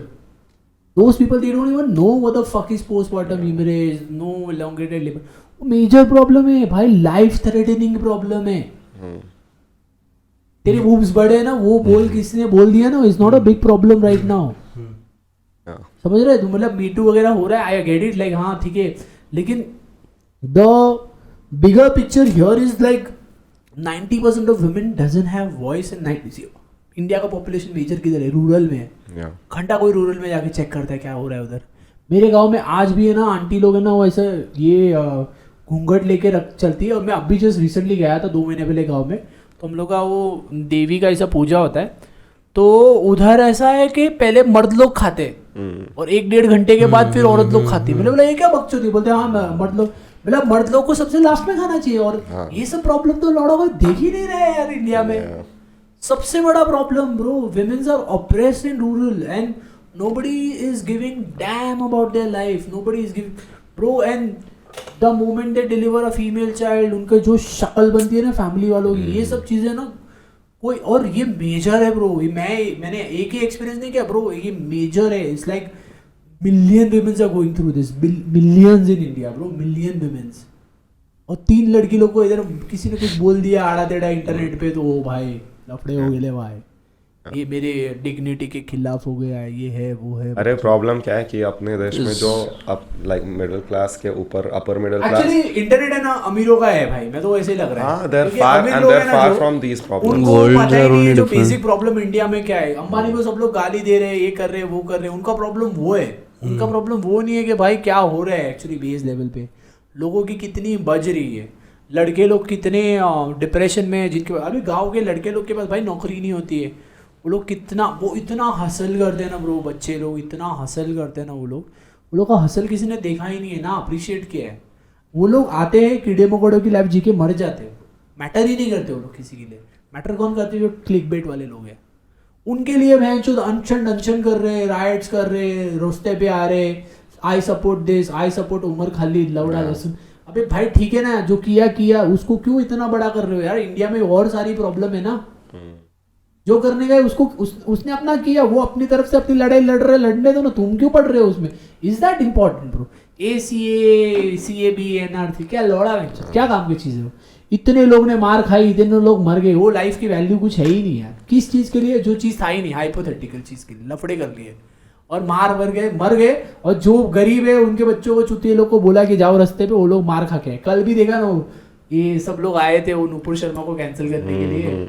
Those people, they don't even know what the fuck is postpartum hemorrhage, no elongated labor. Major problem है भाई, life threatening problem है. तेरे boobs बड़े हैं ना, वो बोल किसी ने बोल दिया ना, it's not a big problem right now. समझ रहे? मतलब मीटू वगैरह हो रहा है, I get it, like हाँ ठीक है, लेकिन the bigger picture here is like 90% of women doesn't have voice in 90. India का पॉपुलेशन मेजर किधर है? रूरल में है. घंटा कोई रूरल में जाके चेक करता है क्या हो रहा है उधर. मेरे गांव में आज भी है ना, आंटी लोग है ना, वो ऐसा ये घूंघट लेके चलती है. और मैं अभी जस्ट रिसेंटली गया था 2 महीने पहले गाँव में, तो हम लोग का वो देवी का ऐसा पूजा होता है. तो उधर ऐसा है कि पहले मर्द लोग खाते और 1-1.5 घंटे के बाद फिर औरत लोग खाती। मैंने बोला ये क्या बकचोदी, बोलते हाँ मर्द लोग, मतलब मर्द लोग को सबसे लास्ट में खाना चाहिए। और ये सब प्रॉब्लम तो लौड़ा कोई देख ही नहीं रहे यार इंडिया में। सबसे बड़ा problem bro, women are oppressed in rural and nobody is giving damn about their life, nobody is giving bro, and the moment they deliver a female child उनका जो शक्ल बनती है ना फैमिली वालों की, ये सब चीजें ना कोई, और ये मेजर है ब्रो। मैंने एक ही एक्सपीरियंस नहीं किया ब्रो, ये मेजर है। It's like million women are going through this, millions in India bro, million women। और 3 लड़की लोग को इधर किसी ने कुछ बोल दिया आड़ा टेढ़ा इंटरनेट पे तो ओ भाई लफड़े हो गए भाई, ये मेरे डिग्निटी के खिलाफ हो गया है, ये है वो है। अरे प्रॉब्लम क्या है कि अपने देश में जो अब लाइक मिडिल क्लास के ऊपर upper middle class, actually internet है ना अमीरों का है भाई, मैं तो ऐसे ही लग रहा है। हां, they're far from these problems। World पता ही नहीं जो बेसिक प्रॉब्लम इंडिया में क्या है। अंबानी को सब लोग गाली दे रहे हैं, ये कर रहे हैं, वो कर रहे हैं, उनका प्रॉब्लम वो है। उनका प्रॉब्लम वो नहीं है कि भाई क्या हो रहा है एक्चुअली बेस लेवल पे, लोगों की कितनी बज रही है, लड़के लोग कितने डिप्रेशन में, जिनके अभी गांव के लड़के लोग के पास भाई नौकरी नहीं होती है, वो लोग कितना, वो इतना हसल करते हैं ना ब्रो, बच्चे लोग इतना हसल करते हैं ना, वो लोग का हसल किसी ने देखा ही नहीं है ना अप्रिशिएट किया है। वो लोग आते हैं कीड़े मकोड़ों की लाइफ जी के मर जाते हैं, मैटर ही नहीं करते वो लोग किसी के लिए। मैटर कौन करते हैं? जो क्लिक बेट वाले लोग हैं, उनके लिए भैंचोद अनशन कर रहे, राइट्स कर रहे, रोस्ते पे आ रहे, I support this, I support Umar Khalid, लवड़ा लहसुन। अबे भाई ठीक है ना, जो किया उसको क्यों इतना बड़ा कर रहे हो यार? इंडिया में और सारी प्रॉब्लम है ना, जो करने गए उसको उसने अपना किया, वो अपनी तरफ से अपनी लड़ाई लड़ रहे, लड़ने दो ना, तुम क्यों पढ़ रहे हो उसमें? Is that important bro? CAB NRC क्या लौड़ा है, क्या काम की चीज़ है वो? इतने लोग ने मार खाई, इतने लोग मर गए, वो लाइफ की वैल्यू कुछ है ही नहीं यार। किस चीज़ के लिए? जो चीज़ था ही नहीं, हाइपोथेटिकल चीज़ के लिए लफड़े कर लिए और मर गए। और जो गरीब है उनके बच्चों को, चुतिए लोग को बोला कि जाओ रास्ते पे, वो लोग मार खा के। कल भी देखा ना, ये सब लोग आए थे वो नुपुर शर्मा को कैंसिल करने के लिए,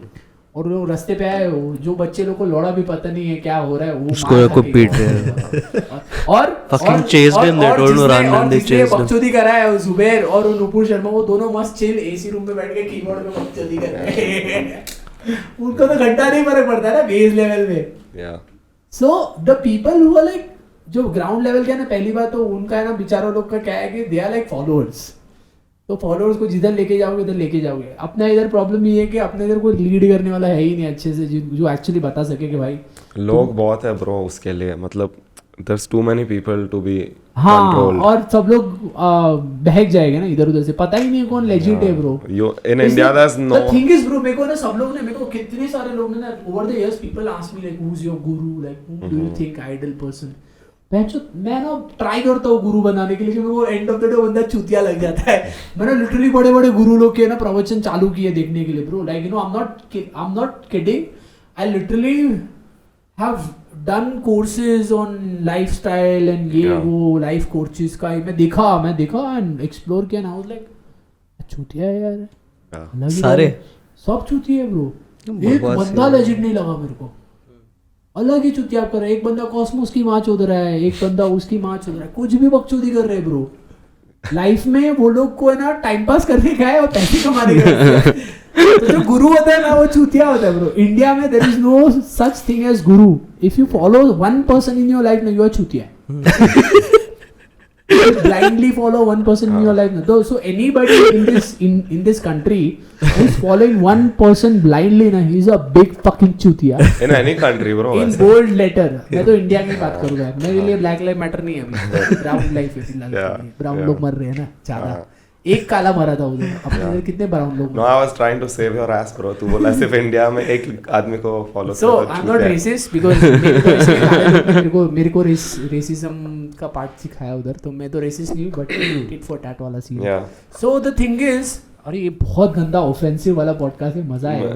और वो रास्ते पे आए, जो बच्चे लोग को लौड़ा भी पता नहीं है क्या हो रहा है, वो उसको पीट रहे हैं और fucking chased him, they don't know run and they chased him। बकचोदी करा है जुबैर और नुपुर शर्मा, वो दोनों मस्त चिल एसी रूम में बैठ के कीबोर्ड में बकचोदी कर रहे हैं। उनको तो घंटा नहीं फर्क पड़ता है ना बेस लेवल पे। So the people who are like, जो ग्राउंड लेवल के है ना, पहली बात तो उनका है ना बेचारों लोग का क्या है कि दे आर लाइक फॉलोअर्स। तो फॉलोअर्स को जिधर लेके जाओगे उधर लेके जाओगे। अपना इधर प्रॉब्लम ये है कि अपने इधर कोई लीड करने वाला है ही नहीं अच्छे से, जो एक्चुअली बता सके कि भाई लोग बहुत है ब्रो उसके लिए, मतलब there's too many people to be controlled। और सब लोग बहक जाएंगे ना इधर उधर से, पता ही नहीं कौन लेजिट है bro. in India there's no, the thing is bro, मेरे को ना सब लोग ने, मेरे को कितने सारे लोग ने ना over the years people ask me like who's your guru, like who do you think ideal person। मैं ना ट्राई करता हूँ गुरु बनाने के लिए, क्योंकि वो एंड ऑफ द डे बंदा चूतिया लग जाता है। मैंने लिटरली बड़े बड़े गुरु लोग के ना प्रवचन चालू किए देखने के लिए bro, like you no I am not kidding, I literally have done courses on lifestyle and ये वो लाइफ कोर्सेज का मैं देखा एंड एक्सप्लोर किया ना, लाइक चूतिया है यार सारे, सब चूतिया है ब्रो। एक बंदा लेजिट नहीं लगा मेरे को, अलग ही चुतिया कर रहा है। एक बंदा कॉस्मोस की माँ चोद रहा है, एक बंदा उसकी माँ चोद रहा है, कुछ भी बकचोदी कर रहे हैं ब्रो। लाइफ में वो लोग को है ना टाइम पास करने का है और पैसे कमाने का है। तो जो गुरु होता है ना वो चूतिया होता है ब्रो। इंडिया में there is no such thing as guru. If you follow one person in your life, you are चूतिया। blindly follow one person in your life, so anybody in this country who is following one person blindly na, he is a big fucking chutiya in any country bro, in bold letter। मैं तो India की बात करूंगा, मेरे लिए black life matter नहीं है अभी, ब्राउन लाइफ है फिलहाल। ब्राउन लोग मर रहे हैं ना ज्यादा, एक काला मरा था उधर, अपने इधर कितने ब्राउन लोग। No, I was trying to save your ass bro, तू बोला सिर्फ इंडिया में एक आदमी को follow. So I'm not racist because मेरे को रेसिज्म का पार्ट सिखाया उधर, तो मैं तो रेसिस्ट नहीं हूँ, बट टिट फॉर टैट वाला scene. So the thing is, अरे ये बहुत गंदा ऑफेंसिव वाला पॉडकास्ट है, मजा आएगा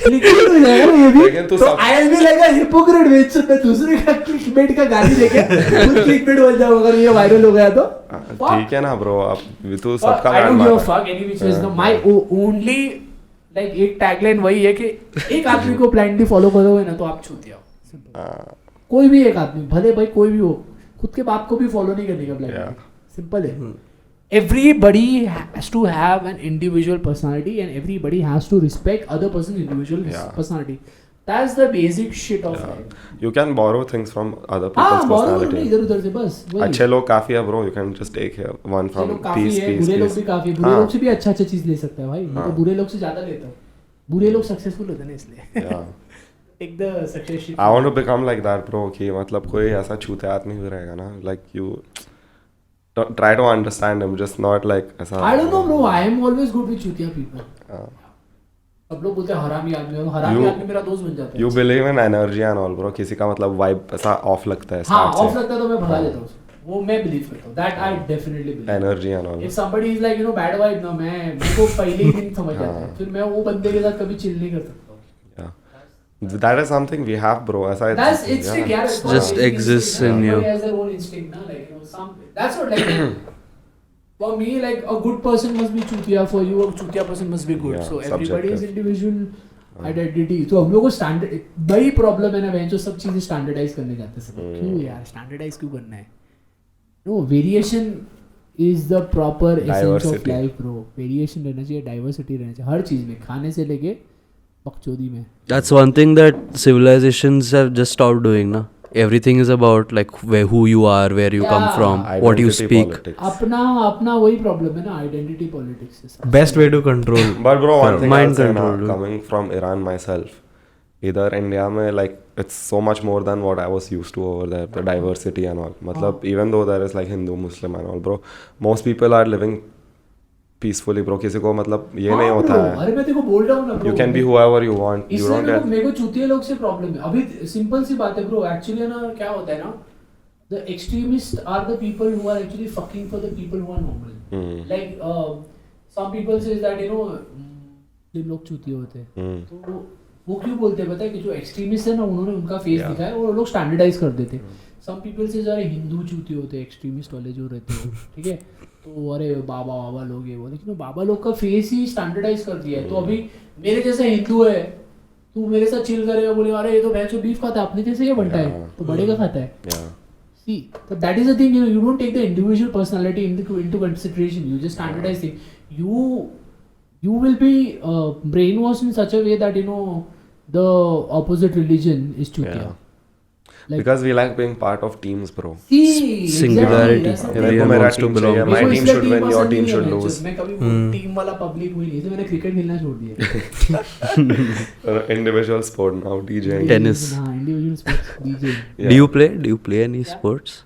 लेकिन तो I'll be like a hypocrite which मैं दूसरे का क्लिकबेट का गाली देके खुद क्लिकबेट बोल जाऊँ अगर ये वायरल हो गया तो। ठीक है ना ब्रो, आप तू सबका I don't give a fuck any which ways, my only like एक टैगलाइन वही है कि एक आदमी को ब्लाइंडली फॉलो करोगे ना तो आप छूतिया हो। कोई भी एक आदमी, भले भाई कोई भी हो, खुद के बाप को भी फॉलो नहीं करने का ब्लाइंडली, सिंपल है। Everybody has to have an individual personality and everybody has to respect other person's individual personality। That's the basic shit of life. You can borrow things from other people's personality. इधर उधर से बस अच्छे लोग काफी है bro. You can just take here one from peace. बुरे लोग भी काफी बुरे लोग से भी अच्छा चीज ले सकता है भाई. मैं तो बुरे लोग से ज्यादा लेता हूँ. बुरे लोग सक्सेसफुल होते हैं ना इसलिए. Take the success shit. I want to become like that bro. कि मतलब कोई ऐसा छूते आदमी भी रहेगा ना. Like you try to understand him, just not like ऐसा. I don't know bro. I am always good with चूतिया people. सब लोग बोलते हैं हरामी आदमी मेरा दोस्त बन जाता है. You believe in energy and all bro. किसी का मतलब vibe ऐसा off लगता है. हाँ off लगता है तो मैं भगा लेता हूँ. वो मैं believe करता हूँ. That I definitely believe. Energy and all. If somebody is like bad vibe ना मैं को पहले ही दिन समझ जाता है. फिर मैं वो बंदे के साथ कभी chill नहीं कर सकता. Yeah. That is something we have bro. ऐसा That's instinct यार. Just exists in you. Everybody has their own instinct ना like that's what like. For me, like a good person must be chutiya. For you, a chutiya person must be good. Yeah, so everybody is individual identity. तो हम लोग को standard बड़ी problem है ना बहन जो सब चीजें standardize करने जाते हैं सब. क्यों यार standardize क्यों करना है? No, variation is the proper essence of life, bro. Variation रहना चाहिए, diversity रहना चाहिए हर चीज में, खाने से लेके बकचोदी में. That's one thing that civilizations have just stopped doing, na. Everything is about like who you are, where you come from, what you speak. अपना वही problem है ना, identity politics. Best way to control. But bro, one thing mind I'll say control, now, coming from Iran myself, इधर India में like it's so much more than what I was used to over there, the diversity and all. मतलब even though there is like Hindu, Muslim and all, bro, most people are living peacefully, bro. किसी को मतलब ये नहीं होता है. अरे मैं तेरे को बोल रहा हूँ ना bro. You can be whoever you want. You don't get. मेरे को चूतिया लोग से प्रॉब्लम है. अभी सिंपल सी बात है bro. Actually ना क्या होता है ना, the extremists are the people who are actually fucking for the people who are normal. Like some people says that जिन लोग चूतिए होते हैं तो वो क्यों बोलते हैं पता है कि जो एक्सट्रीमिस्ट है ना उन्होंने उनका फेस दिखाया और वो लोग स्टैंडर्डाइज कर देते. सम पीपल से अरे हिंदू चूतिए होते हैं एक्सट्रीमिस्ट वाले जो रहते हैं ठीक है तो अरे बाबा लोग ये वो, लेकिन बाबा लोग का फेस ही स्टैंडर्डाइज कर दिया है. तो अभी मेरे जैसा हिंदू है तू मेरे साथ चिल करेगा बोलेगा अरे ये तो भैंस बीफ खाता है अपने जैसे ये बनता है तो बड़े का खाता है. See, so that is the thing, you don't take the individual personality into consideration. You just standardize things. You will be brainwashed in such a way that the opposite religion is chutiya. Yeah. Like, because we like being part of teams, bro. See, Singularity. Exactly. Everyone wants to belong. My team should win, your team should lose. मैं कभी team वाला public हुई नहीं, तो मैंने cricket खेलना छोड़ दिया. Individual sport now, DJing. Tennis. हाँ, individual sports, DJing. Yeah. Do you play any sports?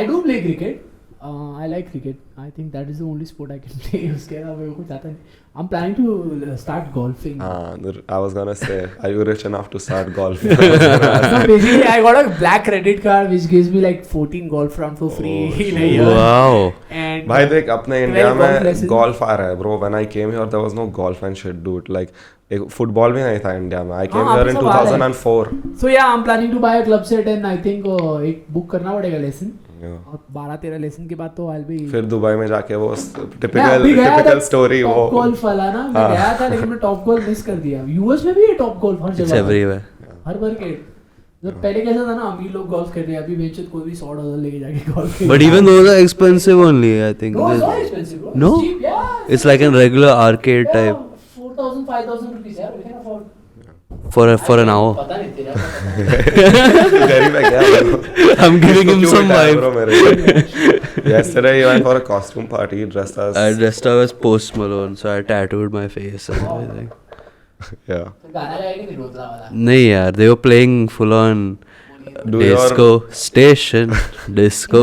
I do play cricket. I like cricket. I think that is the only sport I can play. उसके अलावा मेरे को जाता नहीं. I'm planning to start golfing. I was gonna say, are you rich enough to start golfing? So basically, I got a black credit card which gives me like 14 golf rounds for free in a year. Wow. And भाई देख अपने India में golf आ रहा है bro. When I came here, there was no golf and shit, dude. Like एक football भी नहीं था इंडिया में. I came here in 2004. So yeah, I'm planning to buy a club set and I think एक book करना पड़ेगा lesson. और 12-13 lesson के बाद तो I'll be. फिर दुबई में जाके वो typical story वो. टॉप गोल्फ वाला ना मैं गया था लेकिन मैं टॉप गोल्फ मिस कर दिया. यूएस में भी है टॉप गोल्फ हर जगह. Everywhere. हर मार्केट. जब पहले कैसा था ना अमीर लोग गोल्फ खेल रहे हैं अभी बेचत कोई भी $100 लेके जाके गोल्फ खेल. But even those are expensive only, I think. No, it's not expensive, bro. No? It's cheap, yeah. It's like a regular arcade type. 4,000-5,000 rupees यार, we can afford. For an hour. पता नहीं तेरा. गरीब है क्या? I'm giving him some vibe. Yesterday he went for a costume party. I dressed up as Post Malone, so I tattooed my face and everything. Yeah. गाना गाएगा नहीं रोतला वाला. नहीं यार, they were playing full on disco station disco.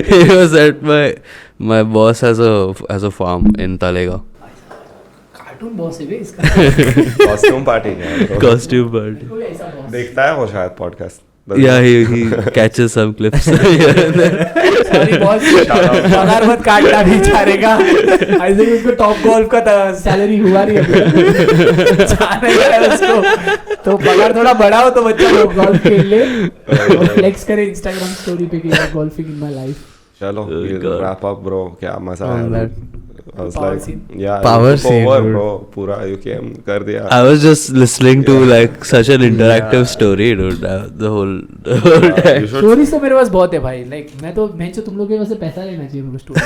He was at my boss has a farm in Talega. Cartoon boss है बे इसका. Costume party क्या? Costume party. कोई ऐसा बॉस. देखता है वो शायद podcast. Yeah, he catches some clips. Sorry boss. पगार मत काटना बेचारे का. ऐसे ही उसको टॉप गोल्फ का सैलरी हुआ नहीं अभी. जाने का उसको. तो पगार थोड़ा बड़ा हो तो बच्चा लोग गोल्फ खेल ले और फ्लेक्स करे इंस्टाग्राम स्टोरी पे कि यार गोल्फिंग इन माय लाइफ. चलो wrap up bro. क्या मजा आया. I was Power like, scene. yeah, Power you took scene, over, dude. bro. Pura you came, kar diya. I was just listening to like such an interactive story, dude. The whole time. You should. Stories तो मेरे पास बहुत है भाई. Like मैं तो तुम लोग के वैसे पैसा लेना चाहिए मेरे को स्टोरी.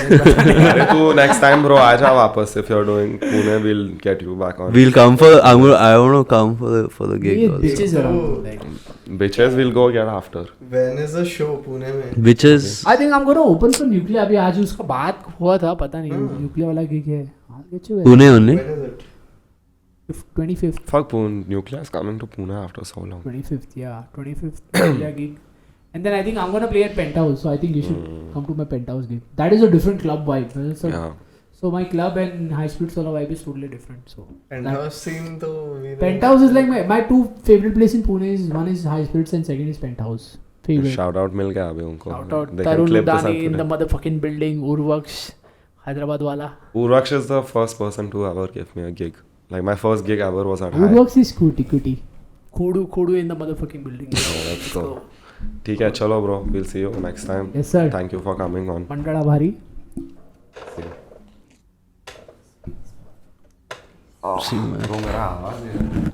अरे तू next time bro आ जा वापस. If you're doing Pune, we'll get you back on. We'll come for. I want to come for the gig. ये Also. bitches around. Like Bitches will go get after. When is the show Pune में? Bitches. I think I'm gonna open for Nuclear. अभी आज उसका बात हुआ था पता नहीं. Nuclear वाला gig है. I'll get you. Pune only. When is it? 25th. Fuck Pune. Nuclear is coming to Pune after so long. 25th, yeah. 25th Nuclear gig. And then I think I'm gonna play at Penthouse. So I think you should come to my Penthouse gig. That is a different club vibe. Yeah. So my club and High Spirits solo vibe is totally different. So Penthouse scene तो Penthouse is like my two favorite place in Pune is one is High Spirits and second is Penthouse. Favorite. Shout out मिल गया अभी उनको. Shout out They can Tarun clip this Udani up in the today. motherfucking building. Urvaksh, Hyderabad wala. Urvaksh is the first person to ever give me a gig. Like my first gig ever was at High. Urvaksh is cutie. Kodu in the motherfucking building. Let's go. ठीक है चलो bro. We'll see you next time. Yes sir. Thank you for coming on. Pandada Bhari. Oh, bro मेरा आवाज